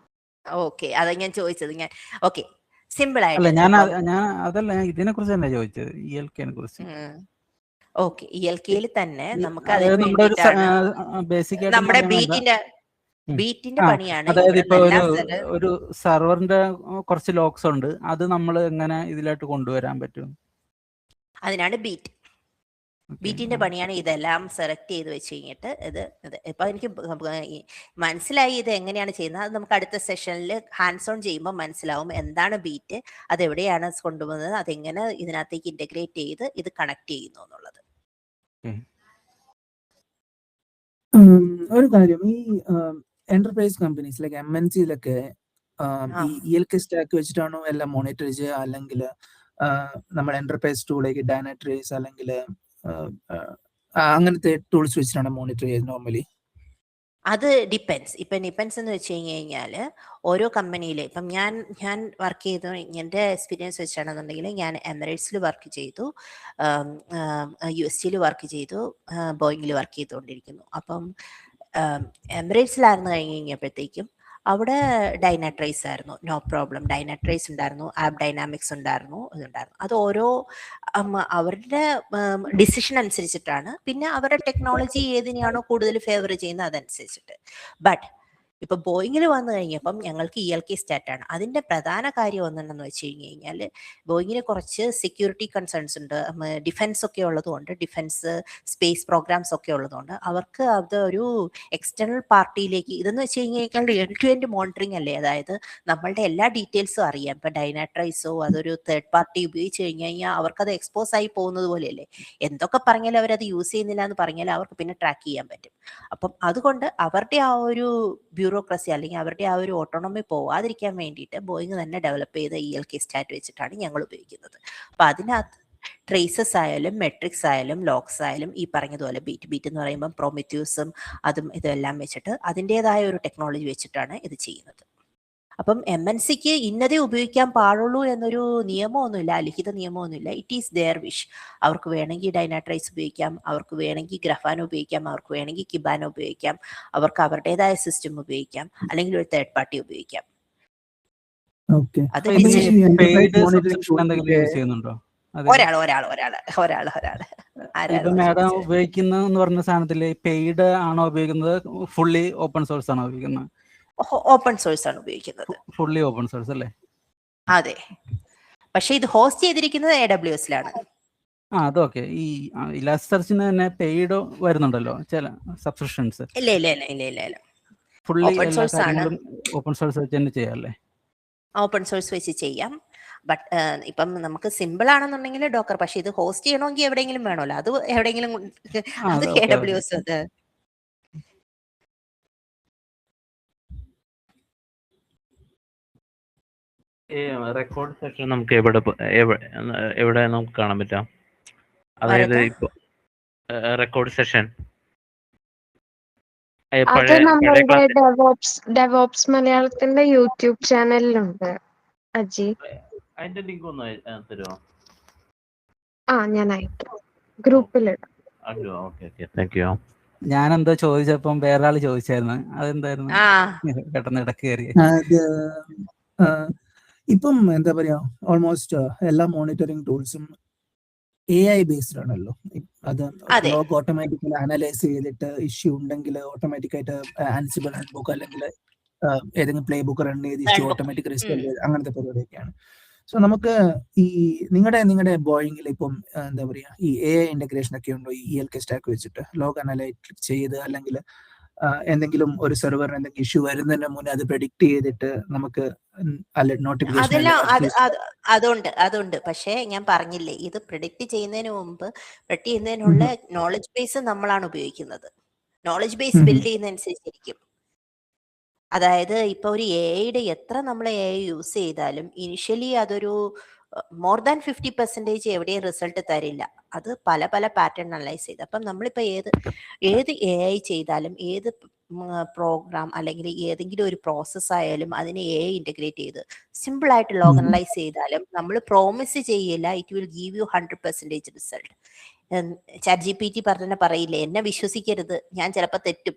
ഓക്കെ, അതാ ഞാൻ ചോദിച്ചത്. ഞാൻ ഓക്കെ സിമ്പിൾ അല്ല, ആയിട്ട് ഞാൻ അതല്ല, ഇതിനെ കുറിച്ച് തന്നെ ചോദിച്ചത്, ELK കുറിച്ച്. ഓക്കെ, ELKയിൽ തന്നെ നമുക്ക് ബേസിക് നമ്മുടെ ബീറ്റിന്റെ പണിയാണ്. അതായത് ഇപ്പൊ ഒരു സർവറിന്റെ കുറച്ച് ലോക്സ് ഉണ്ട്, അത് നമ്മൾ എങ്ങനെ ഇതിലായിട്ട് കൊണ്ടുവരാൻ പറ്റും? അതിനാണ് ബീറ്റിന്റെ പണിയാണ്. ഇതെല്ലാം സെലക്ട് ചെയ്ത് വെച്ച് കഴിഞ്ഞിട്ട് ഇപ്പൊ എനിക്ക് മനസ്സിലായി ഇത് എങ്ങനെയാണ് ചെയ്യുന്നത്. അത് നമുക്ക് അടുത്ത സെഷനിൽ ഹാൻഡ്സ് ഓൺ ചെയ്യുമ്പോൾ മനസ്സിലാവും എന്താണ് ബീറ്റ്, അതെവിടെയാണ് കൊണ്ടുപോകുന്നത്, അതെങ്ങനെ ഇതിനകത്തേക്ക് ഇന്റഗ്രേറ്റ് ചെയ്ത് ഇത് കണക്ട് ചെയ്യുന്നു എന്നുള്ളത്. ഒരു കാര്യം, ഈ എന്റർപ്രൈസ് കമ്പനീസ് ലൈക്ക് MNCയിലൊക്കെ ഈ ELK സ്റ്റാക്ക് വെച്ചിട്ടാണോ എല്ലാം മോണിറ്റർ ചെയ്യുക, അല്ലെങ്കിൽ നമ്മൾ എന്റർപ്രൈസ് ടൂളേക്ക് ഡൈനാട്രേസ് അല്ലെങ്കിൽ അങ്ങനത്തെ ടൂൾസ് വെച്ചിട്ടാണ് മോണിറ്റർ ചെയ്യുന്നത് നോർമലി? അത് ഡിപ്പെൻസ്. എന്ന് വെച്ച് കഴിഞ്ഞാൽ ഓരോ കമ്പനിയിൽ ഇപ്പം ഞാൻ വർക്ക് ചെയ്തു, എൻ്റെ എക്സ്പീരിയൻസ് വെച്ചാണെന്നുണ്ടെങ്കിൽ ഞാൻ എമിറേറ്റ്സിൽ വർക്ക് ചെയ്തു, USAയിൽ വർക്ക് ചെയ്തു, ബോയിങ്ങിൽ വർക്ക് ചെയ്തുകൊണ്ടിരിക്കുന്നു. അപ്പം എമിറേറ്റ്സിലായിരുന്നു കഴിഞ്ഞപ്പോഴത്തേക്കും അവിടെ ഡൈനാട്രേസ് ആയിരുന്നു, നോ പ്രോബ്ലം. ഡൈനാട്രേസ് ഉണ്ടായിരുന്നു, ആപ്പ് ഡൈനാമിക്സ് ഉണ്ടായിരുന്നു, ഇതുണ്ടായിരുന്നു. അത് ഓരോ അവരുടെ ഡിസിഷൻ അനുസരിച്ചിട്ടാണ്. പിന്നെ അവരുടെ ടെക്നോളജി ഏതിനെയാണോ കൂടുതൽ ഫേവർ ചെയ്യുന്നത് അതനുസരിച്ചിട്ട്. ബട്ട് ഇപ്പൊ ബോയിങ്ങിൽ വന്നു കഴിഞ്ഞപ്പം ഞങ്ങൾക്ക് ELK സ്റ്റാറ്റാണ്. അതിന്റെ പ്രധാന കാര്യം ഒന്നെന്ന് വെച്ച് കഴിഞ്ഞാൽ ബോയിങ്ങിന് കുറച്ച് സെക്യൂരിറ്റി കൺസേൺസ് ഉണ്ട്, ഡിഫൻസ് ഒക്കെ ഉള്ളതുകൊണ്ട്, ഡിഫൻസ് സ്പേസ് പ്രോഗ്രാംസ് ഒക്കെ ഉള്ളതുകൊണ്ട് അവർക്ക് അത് ഒരു എക്സ്റ്റേണൽ പാർട്ടിയിലേക്ക്, ഇതെന്ന് വെച്ച് കഴിഞ്ഞാൽ എൻഡ് ടു എൻഡ് മോണിറ്ററിംഗ് അല്ലേ. അതായത് നമ്മളുടെ എല്ലാ ഡീറ്റെയിൽസും അറിയാം. ഇപ്പൊ ഡൈനാട്രൈസോ അതൊരു തേർഡ് പാർട്ടി ഉപയോഗിച്ച് കഴിഞ്ഞാൽ അവർക്കത് എക്സ്പോസ് ആയി പോകുന്നത് പോലെയല്ലേ. എന്തൊക്കെ പറഞ്ഞാലും അവരത് യൂസ് ചെയ്യുന്നില്ല എന്ന് പറഞ്ഞാൽ അവർക്ക് പിന്നെ ട്രാക്ക് ചെയ്യാൻ പറ്റും. അപ്പം അതുകൊണ്ട് അവരുടെ ആ ഒരു ബ്യൂറോക്രസി അല്ലെങ്കിൽ അവരുടെ ആ ഒരു ഓട്ടോണമി പോവാതിരിക്കാൻ വേണ്ടിയിട്ട് ബോയിങ് തന്നെ ഡെവലപ്പ് ചെയ്ത ELK സ്റ്റാറ്റ് വെച്ചിട്ടാണ് ഞങ്ങൾ ഉപയോഗിക്കുന്നത്. അപ്പം അതിനകത്ത് ട്രേസസ് ആയാലും മെട്രിക്സ് ആയാലും ലോക്സ് ആയാലും ഈ പറഞ്ഞതുപോലെ ബീറ്റ് എന്ന് പറയുമ്പോൾ പ്രൊമിത്യൂസും അതും ഇതെല്ലാം വെച്ചിട്ട് അതിൻ്റെതായ ഒരു ടെക്നോളജി വെച്ചിട്ടാണ് ഇത് ചെയ്യുന്നത്. അപ്പം MNCക്ക് ഇന്നതേ ഉപയോഗിക്കാൻ പാടുള്ളൂ എന്നൊരു നിയമമൊന്നുമില്ല, അലിഖിത നിയമമൊന്നുമില്ല. It is their wish. അവർക്ക് വേണമെങ്കിൽ ഡൈനാട്രൈസ് ഉപയോഗിക്കാം, അവർക്ക് വേണമെങ്കിൽ ഗ്രഫാനോ ഉപയോഗിക്കാം, അവർക്ക് വേണമെങ്കിൽ കിബാനോ ഉപയോഗിക്കാം, അവർക്ക് അവരുടേതായ സിസ്റ്റം ഉപയോഗിക്കാം, അല്ലെങ്കിൽ ഒരു തേർഡ് പാർട്ടി ഉപയോഗിക്കാം. ഒരാൾ മാഡം ഉപയോഗിക്കുന്ന പറഞ്ഞ സാധനത്തില് പെയ്ഡ് ആണോ ഉപയോഗിക്കുന്നത്, ഫുള്ളി ഓപ്പൺ സോഴ്സ് ആണോ ഉപയോഗിക്കുന്നത്? ഓപ്പൺ സോഴ്സ് ആണ് ഉപയോഗിക്കുന്നത്. ഫുള്ളി ഓപ്പൺ സോഴ്സ് അല്ലേ? അതെ, പക്ഷെ ഇത് ഹോസ്റ്റ് ചെയ്തിരിക്കുന്നത് AWS-ലാണ്. അതൊക്കെ ഈ ഇലാസ്റ്റിക് തന്നെ പെയ്ഡ് വരുന്നുണ്ടല്ലോ ചില സബ്സ്ക്രിപ്ഷൻസ്. ഇല്ല. ഫുള്ളി എല്ലാ കാര്യങ്ങളും ഓപ്പൺ സോഴ്സ് വെച്ച് തന്നെ ചെയ്യാല്ലേ? ഓപ്പൺ സോഴ്സ് വെച്ച് ചെയ്യാം. ബട്ട് ഇപ്പം നമുക്ക് സിമ്പിൾ ആണെന്നുണ്ടെങ്കിൽ ഡോക്കർ, പക്ഷെ ഇത് ഹോസ്റ്റ് ചെയ്യണമെങ്കിൽ എവിടെയെങ്കിലും വേണമല്ലോ, അത് എവിടെയെങ്കിലും അത് AWS. അത് ഈ റെക്കോർഡ് സെഷൻ നമുക്ക് എവിടെ നമുക്ക് കാണാൻ പറ്റാം? അതായത് ഇപ്പൊ റെക്കോർഡ് സെഷൻ അത് നമ്മളുടെ ഡെവോപ്സ് മലയാളത്തിന്റെ യൂട്യൂബ് ചാനലിലുണ്ട് അജി. അതിന്റെ ലിങ്ക് ഒന്ന് തരുമോ? ഞാൻ അയക്കാം, ഗ്രൂപ്പിലിടാം. Thank you. ഞാനെന്തോ ചോദിച്ചപ്പം വേറെ ആള് ചോദിച്ചായിരുന്നു, അതെന്തായിരുന്നു പെട്ടെന്ന് ഇടക്ക് കയറി? ഇപ്പം എന്താ പറയാ, ഓൾമോസ്റ്റ് എല്ലാ മോണിറ്ററിംഗ് ടൂൾസും AI ബേസ്ഡ് ആണല്ലോ. അത് ലോഗ് ഓട്ടോമാറ്റിക്കലി അനലൈസ് ചെയ്തിട്ട് ഇഷ്യൂ ഉണ്ടെങ്കിൽ ഓട്ടോമാറ്റിക്കായിട്ട് ആൻസിബിൾ റൺ ബുക്ക് അല്ലെങ്കിൽ ഏതെങ്കിലും പ്ലേ ബുക്ക് റൺ ചെയ്ത് ഇഷ്യൂ ഓട്ടോമാറ്റിക് റിസോൾവ് ചെയ്ത് അങ്ങനത്തെ പരിപാടിയൊക്കെയാണ്. സോ നമുക്ക് ഈ നിങ്ങളുടെ ബോയിങ്ങിൽ ഇപ്പം എന്താ പറയാ, ഈ AI ഇന്റഗ്രേഷൻ ഒക്കെ ഉണ്ടോ ഈ ELK സ്റ്റാക്ക് വെച്ചിട്ട് ലോഗ് അനലൈറ്റ് ചെയ്ത്, അല്ലെങ്കിൽ എന്തെങ്കിലും ഒരു സെർവറിന് എന്തെങ്കിലും ഇഷ്യൂ വരുന്നതിന് മുന്നേ അത് പ്രെഡിക്റ്റ് ചെയ്തിട്ട് നമുക്ക് അതുണ്ട്. പക്ഷേ ഞാൻ പറഞ്ഞില്ലേ, ഇത് പ്രെഡിക്റ്റ് ചെയ്യുന്നതിന് മുമ്പ് പ്രെഡിക്റ്റ് ചെയ്യുന്നതിനുള്ള നോളജ് ബേസ് നമ്മളാണ് ഉപയോഗിക്കുന്നത്. നോളജ് ബേസ് ബിൽഡ് ചെയ്യുന്നതനുസരിച്ചിരിക്കും. അതായത് ഇപ്പൊ ഒരു AI എത്ര നമ്മൾ AI യൂസ് ചെയ്താലും ഇനിഷ്യലി അതൊരു മോർ ദാൻ 50% എവിടെയും റിസൾട്ട് തരില്ല. അത് പല പാറ്റേൺ അനലൈസ് ചെയ്ത്. അപ്പം നമ്മളിപ്പോൾ ഏത് AI ചെയ്താലും, ഏത് പ്രോഗ്രാം അല്ലെങ്കിൽ ഏതെങ്കിലും ഒരു പ്രോസസ് ആയാലും അതിനെ AI ഇന്റഗ്രേറ്റ് ചെയ്ത് സിമ്പിൾ ആയിട്ട് ലോഗ് അനലൈസ് ചെയ്താലും നമ്മൾ പ്രോമിസ് ചെയ്യില്ല it will give you 100% result. ChatGPT പറഞ്ഞ പറയില്ലേ, എന്നെ വിശ്വസിക്കരുത്, ഞാൻ ചിലപ്പോൾ തെറ്റും.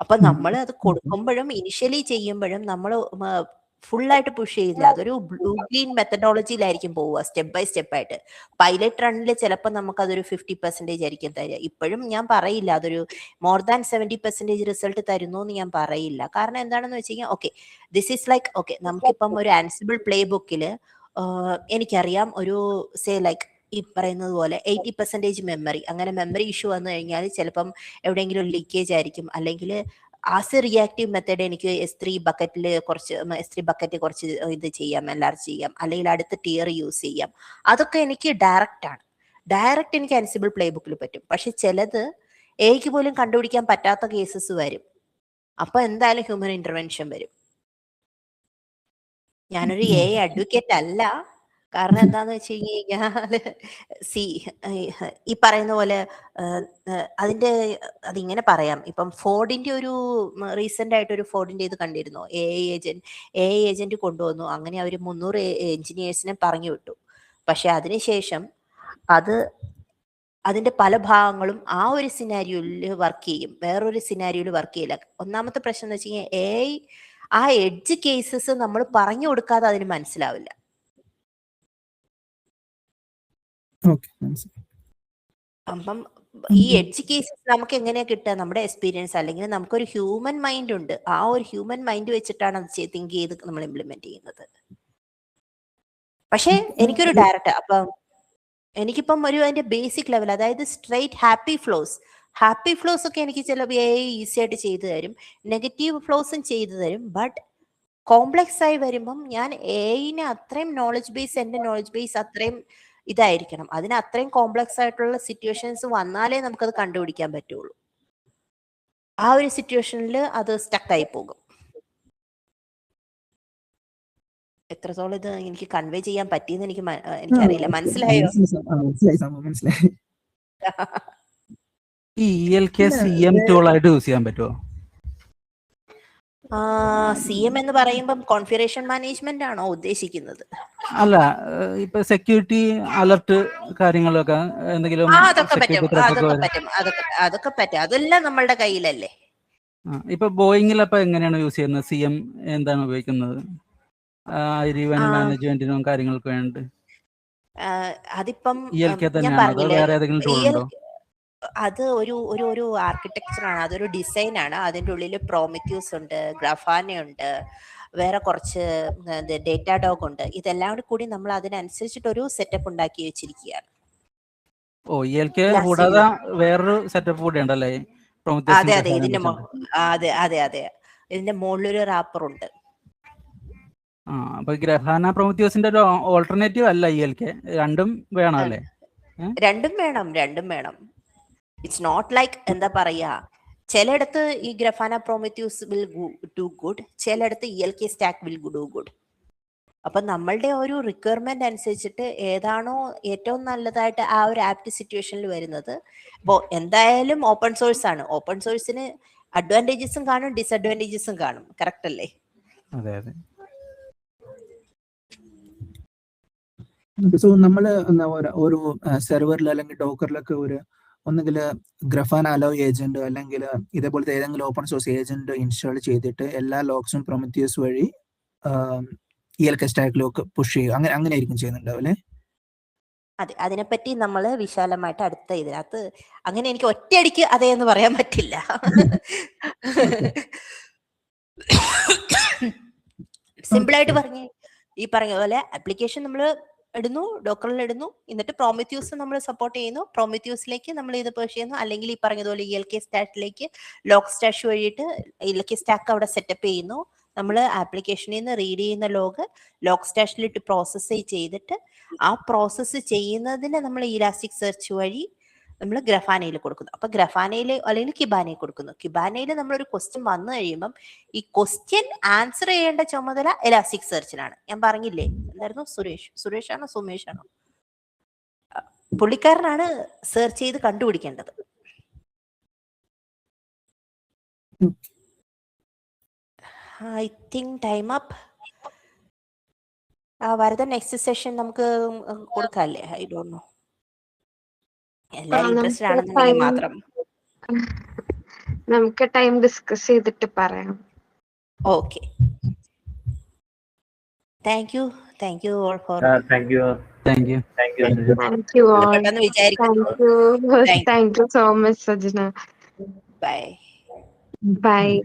അപ്പൊ നമ്മൾ അത് കൊടുക്കുമ്പോഴും ഇനിഷ്യലി ചെയ്യുമ്പോഴും നമ്മൾ ഫുള്ളായിട്ട് പുഷ് ചെയ്യില്ല. അതൊരു ബ്ലൂ ഗ്രീൻ മെത്തഡോളജിയിലായിരിക്കും പോവുക, സ്റ്റെപ്പ് ബൈ സ്റ്റെപ്പ് ആയിട്ട്. പൈലറ്റ് റണ്ണിൽ ചിലപ്പോൾ നമുക്ക് അതൊരു 50% ആയിരിക്കും തരിക. ഇപ്പോഴും ഞാൻ പറയില്ല അതൊരു മോർ ദാൻ 70% റിസൾട്ട് തരുന്നു എന്ന് ഞാൻ പറയില്ല. കാരണം എന്താണെന്ന് വെച്ച് കഴിഞ്ഞാൽ, okay this is like, okay നമുക്കിപ്പം ഒരു ആൻസിബിൾ പ്ലേ ബുക്കിൽ എനിക്കറിയാം ഒരു സേ ലൈക്ക് ഈ പറയുന്നത് പോലെ 80% മെമ്മറി, അങ്ങനെ മെമ്മറി ഇഷ്യൂ വന്നു കഴിഞ്ഞാൽ ചിലപ്പം എവിടെയെങ്കിലും ലീക്കേജ് ആയിരിക്കും. അല്ലെങ്കിൽ ആസ് എ റിയാക്റ്റീവ് മെത്തേഡ് എനിക്ക് S3 ബക്കറ്റ് കുറച്ച് ഇത് ചെയ്യാം, എൻലാർജ് ചെയ്യാം, അല്ലെങ്കിൽ അടുത്ത ടിയർ യൂസ് ചെയ്യാം. അതൊക്കെ എനിക്ക് ഡയറക്റ്റ് എനിക്ക് ആൻസിബിൾ പ്ലേ ബുക്കിൽ പറ്റും. പക്ഷെ ചിലത് എനിക്ക് പോലും കണ്ടുപിടിക്കാൻ പറ്റാത്ത കേസസ് വരും. അപ്പൊ എന്തായാലും ഹ്യൂമൻ ഇന്റർവെൻഷൻ വരും. ഞാനൊരു AI അഡ്വക്കേറ്റ് അല്ല. കാരണം എന്താന്ന് വെച്ച് കഴിഞ്ഞാല് ഈ പറയുന്ന പോലെ അതിങ്ങനെ പറയാം. ഇപ്പം ഫോർഡിന്റെ ഒരു റീസെന്റ് ആയിട്ട് ഒരു ഫോർഡിന്റെ ഇത് കണ്ടിരുന്നു. AI ഏജന്റ് കൊണ്ടുവന്നു. അങ്ങനെ അവർ 300 എഞ്ചിനീയേഴ്സിനെ പറഞ്ഞു വിട്ടു. പക്ഷെ അതിനുശേഷം അതിന്റെ പല ഭാഗങ്ങളും ആ ഒരു സിനാരിയോയിൽ വർക്ക് ചെയ്യും, വേറൊരു സിനാരിയോയിൽ വർക്ക് ചെയ്യില്ല. ഒന്നാമത്തെ പ്രശ്നം എന്ന് വെച്ച് കഴിഞ്ഞാൽ AI ആ എഡ്ജ് കേസസ് നമ്മൾ പറഞ്ഞു കൊടുക്കാതെ അതിന് മനസ്സിലാവില്ല. അപ്പം ഈ എഡ്ജ് കേസസ് നമുക്ക് എങ്ങനെയാ കിട്ടുക? നമ്മുടെ എക്സ്പീരിയൻസ്, അല്ലെങ്കിൽ നമുക്കൊരു ഹ്യൂമൻ മൈൻഡ് ഉണ്ട്. ആ ഒരു ഹ്യൂമൻ മൈൻഡ് വെച്ചിട്ടാണ് അത് തിങ്ക് ചെയ്ത് നമ്മൾ ഇംപ്ലിമെന്റ് ചെയ്യുന്നത്. പക്ഷെ എനിക്കൊരു ഡയറക്റ്റ്, അപ്പം എനിക്കിപ്പം അതിന്റെ ബേസിക് ലെവൽ, അതായത് സ്ട്രെയിറ്റ് ഹാപ്പി ഫ്ലോസ് ഒക്കെ എനിക്ക് ചില AI ഈസി ആയിട്ട് ചെയ്തു തരും, നെഗറ്റീവ് ഫ്ലോസും ചെയ്തു തരും. ബട്ട് കോംപ്ലക്സ് ആയി വരുമ്പം ഞാൻ AI-നെ അത്രയും എന്റെ നോളജ് ബേസ് അത്രയും ഇതായിരിക്കണം. അതിന് അത്രയും കോംപ്ലക്സ് ആയിട്ടുള്ള സിറ്റുവേഷൻസ് വന്നാലേ നമുക്കത് കണ്ടുപിടിക്കാൻ പറ്റുള്ളൂ. ആ ഒരു സിറ്റുവേഷനിൽ അത് സ്റ്റക്കായി പോകും. എത്രത്തോളം ഇത് എനിക്ക് കൺവേ ചെയ്യാൻ പറ്റിയെന്ന് എനിക്കറിയില്ല. മനസ്സിലായോ? മനസ്സിലായി. ഈ ELK CM ടൂൾ ആയിട്ട് യൂസ് ചെയ്യാൻ പറ്റുമോ? CM എന്ന് പറയുമ്പം കോൺഫിഗറേഷൻ മാനേജ്മെന്റ് ആണോ ഉദ്ദേശിക്കുന്നത്? അല്ല, ഇപ്പൊ സെക്യൂരിറ്റി അലർട്ട് കാര്യങ്ങളൊക്കെ എന്തെങ്കിലും അതൊക്കെ പറ്റും. അതെല്ലാം നമ്മളുടെ കയ്യിലല്ലേ. ഇപ്പൊ ബോയിങ്ങിൽ അപ്പൊ എങ്ങനെയാണ് യൂസ് ചെയ്യുന്നത്? CM എന്താണ് ഉപയോഗിക്കുന്നത് ഇവന്റ് മാനേജ്മെന്റിനും കാര്യങ്ങൾക്ക് വേണ്ടി? അതിപ്പം ELK തന്നെയാണോ അതോ വേറെ ഏതെങ്കിലും ടൂൾ ഉണ്ടോ? അത് ഒരു ആർക്കിടെക്ചറാണ്, അതൊരു ഡിസൈനാണ്. അതിൻ്റെ ഉള്ളിൽ പ്രോമിത്യൂസ് ഉണ്ട്, ഗ്രഫാന ഉണ്ട്, വേറെ കുറച്ച് ഡേറ്റാഡോഗ് ഉണ്ട്. ഇതെല്ലാം കൂടി നമ്മൾ അതിനനുസരിച്ചിട്ട് ഒരു സെറ്റപ്പ് ഉണ്ടാക്കി വെച്ചിരിക്കുകയാണ്. ELK കൂടാതെ വേറൊരു സെറ്റപ്പ് കൂടി ഉണ്ടല്ലേ? അതെ, ഇതിന്റെ മുകളിലൊരു റാപ്പർ ഉണ്ട്. അപ്പൊ ഗ്രഫാന പ്രൊമത്യൂസിന്റെ ഒരു ഓൾട്ടർനേറ്റീവ് അല്ല ELK, രണ്ടും വേണം അല്ലേ? രണ്ടും വേണം. ഇറ്റ്സ് നോട്ട് ലൈക്ക് എന്താ പറയാ, ചിലയിടത്ത് ഈ ഗ്രഫാന പ്രോമിത്യൂസ് വിൽ ഡു ഗുഡ്, ചിലയിടത്ത് ELK stack will do good. അപ്പൊ നമ്മളുടെ ഒരു റിക്വയർമെന്റ് അനുസരിച്ചിട്ട് ഏതാണോ ഏറ്റവും നല്ലതായിട്ട് ആ ഒരു ആപ്റ്റ് സിറ്റുവേഷനിൽ വരുന്നത്. ഇപ്പോൾ എന്തായാലും ഓപ്പൺ സോഴ്സ് ആണ്. ഓപ്പൺ സോഴ്സിന് അഡ്വാൻറ്റേജസും കാണും, ഡിസഡ്വാൻറ്റേജസും കാണും. കറക്റ്റ് അല്ലേ? അതെ. സോ നമ്മള് ഒരു സെർവറിൽ അല്ലെങ്കിൽ ഡോക്കറിലൊക്കെ ഒന്നുകിൽ ഗ്രഫാന അലോ ഏജന്റ് അല്ലെങ്കിൽ ഇതേപോലത്തെ ഏതെങ്കിലും ഓപ്പൺ സോഴ്സ് ഏജന്റ് ഇൻസ്റ്റാൾ ചെയ്തിട്ട് എല്ലാ ലോഗ്സും പ്രൊമത്യൂസ് വഴി ELK സ്റ്റാക്കിലേക്ക് പുഷ് ചെയ്യുക, അങ്ങനെ ആയിരിക്കും ചെയ്യുന്നുണ്ടാവും അല്ലേ? അതെ, അതിനെപ്പറ്റി നമ്മൾ വിശാലമായിട്ട് അടുത്ത ഇതിനകത്ത് അങ്ങനെ എനിക്ക് ഒറ്റയടിക്ക് അതേ എന്ന് പറയാൻ പറ്റില്ല. സിമ്പിളായിട്ട് ഈ പറഞ്ഞ പോലെ ആപ്ലിക്കേഷൻ നമ്മൾ ഇടുന്നു, ഡോക്കറിൽ ഇടുന്നു, എന്നിട്ട് പ്രോമിത്യൂസ് നമ്മൾ സപ്പോർട്ട് ചെയ്യുന്നു. പ്രോമിത്യൂസിലേക്ക് നമ്മൾ ഇത് പുഷ് ചെയ്യുന്നു, അല്ലെങ്കിൽ ഈ പറഞ്ഞതുപോലെ ELK സ്റ്റാക്കിലേക്ക് ലോഗ് സ്റ്റാഷ് വഴിയിട്ട് ELK സ്റ്റാക്ക് അവിടെ സെറ്റപ്പ് ചെയ്യുന്നു. നമ്മൾ ആപ്ലിക്കേഷനിൽ നിന്ന് റീഡ് ചെയ്യുന്ന ലോഗ് സ്റ്റാഷിലിട്ട് പ്രോസസ്സ് ചെയ്തിട്ട് ആ പ്രോസസ്സ് ചെയ്യുന്നതിന് നമ്മൾ ഇലാസ്റ്റിക് സെർച്ച് വഴി നമ്മൾ ഗ്രഫാനയിൽ കൊടുക്കുന്നു. അപ്പൊ ഗ്രഫാനയിൽ അല്ലെങ്കിൽ കിബാനയിൽ കൊടുക്കുന്നു. കിബാനയിൽ നമ്മളൊരു ക്വസ്റ്റ്യൻ വന്നു കഴിയുമ്പം ഈ ക്വസ്റ്റ്യൻ ആൻസർ ചെയ്യേണ്ട ചുമതല ഇലാസ്റ്റിക് സെർച്ചിനാണ്. ഞാൻ പറഞ്ഞില്ലേ, എന്തായിരുന്നു, സുരേഷാണോ സുമേഷാണോ, പുള്ളിക്കാരനാണ് സെർച്ച് ചെയ്ത് കണ്ടുപിടിക്കേണ്ടത്. I think time up. വരുന്ന നെക്സ്റ്റ് സെഷൻ നമുക്ക് കൊടുക്കാല്ലേ? ഐ ഡോണ്ട് നോ, എല്ലാരും ഇൻട്രസ്റ്റഡ് ആണെന്നുണ്ടെങ്കിൽ മാത്രം. നമുക്ക് ടൈം ഡിസ്കസ് ചെയ്തിട്ട് പറയാം. Okay, thank you all for. Thank you all. Thank you so much, Sajna. Bye. Bye.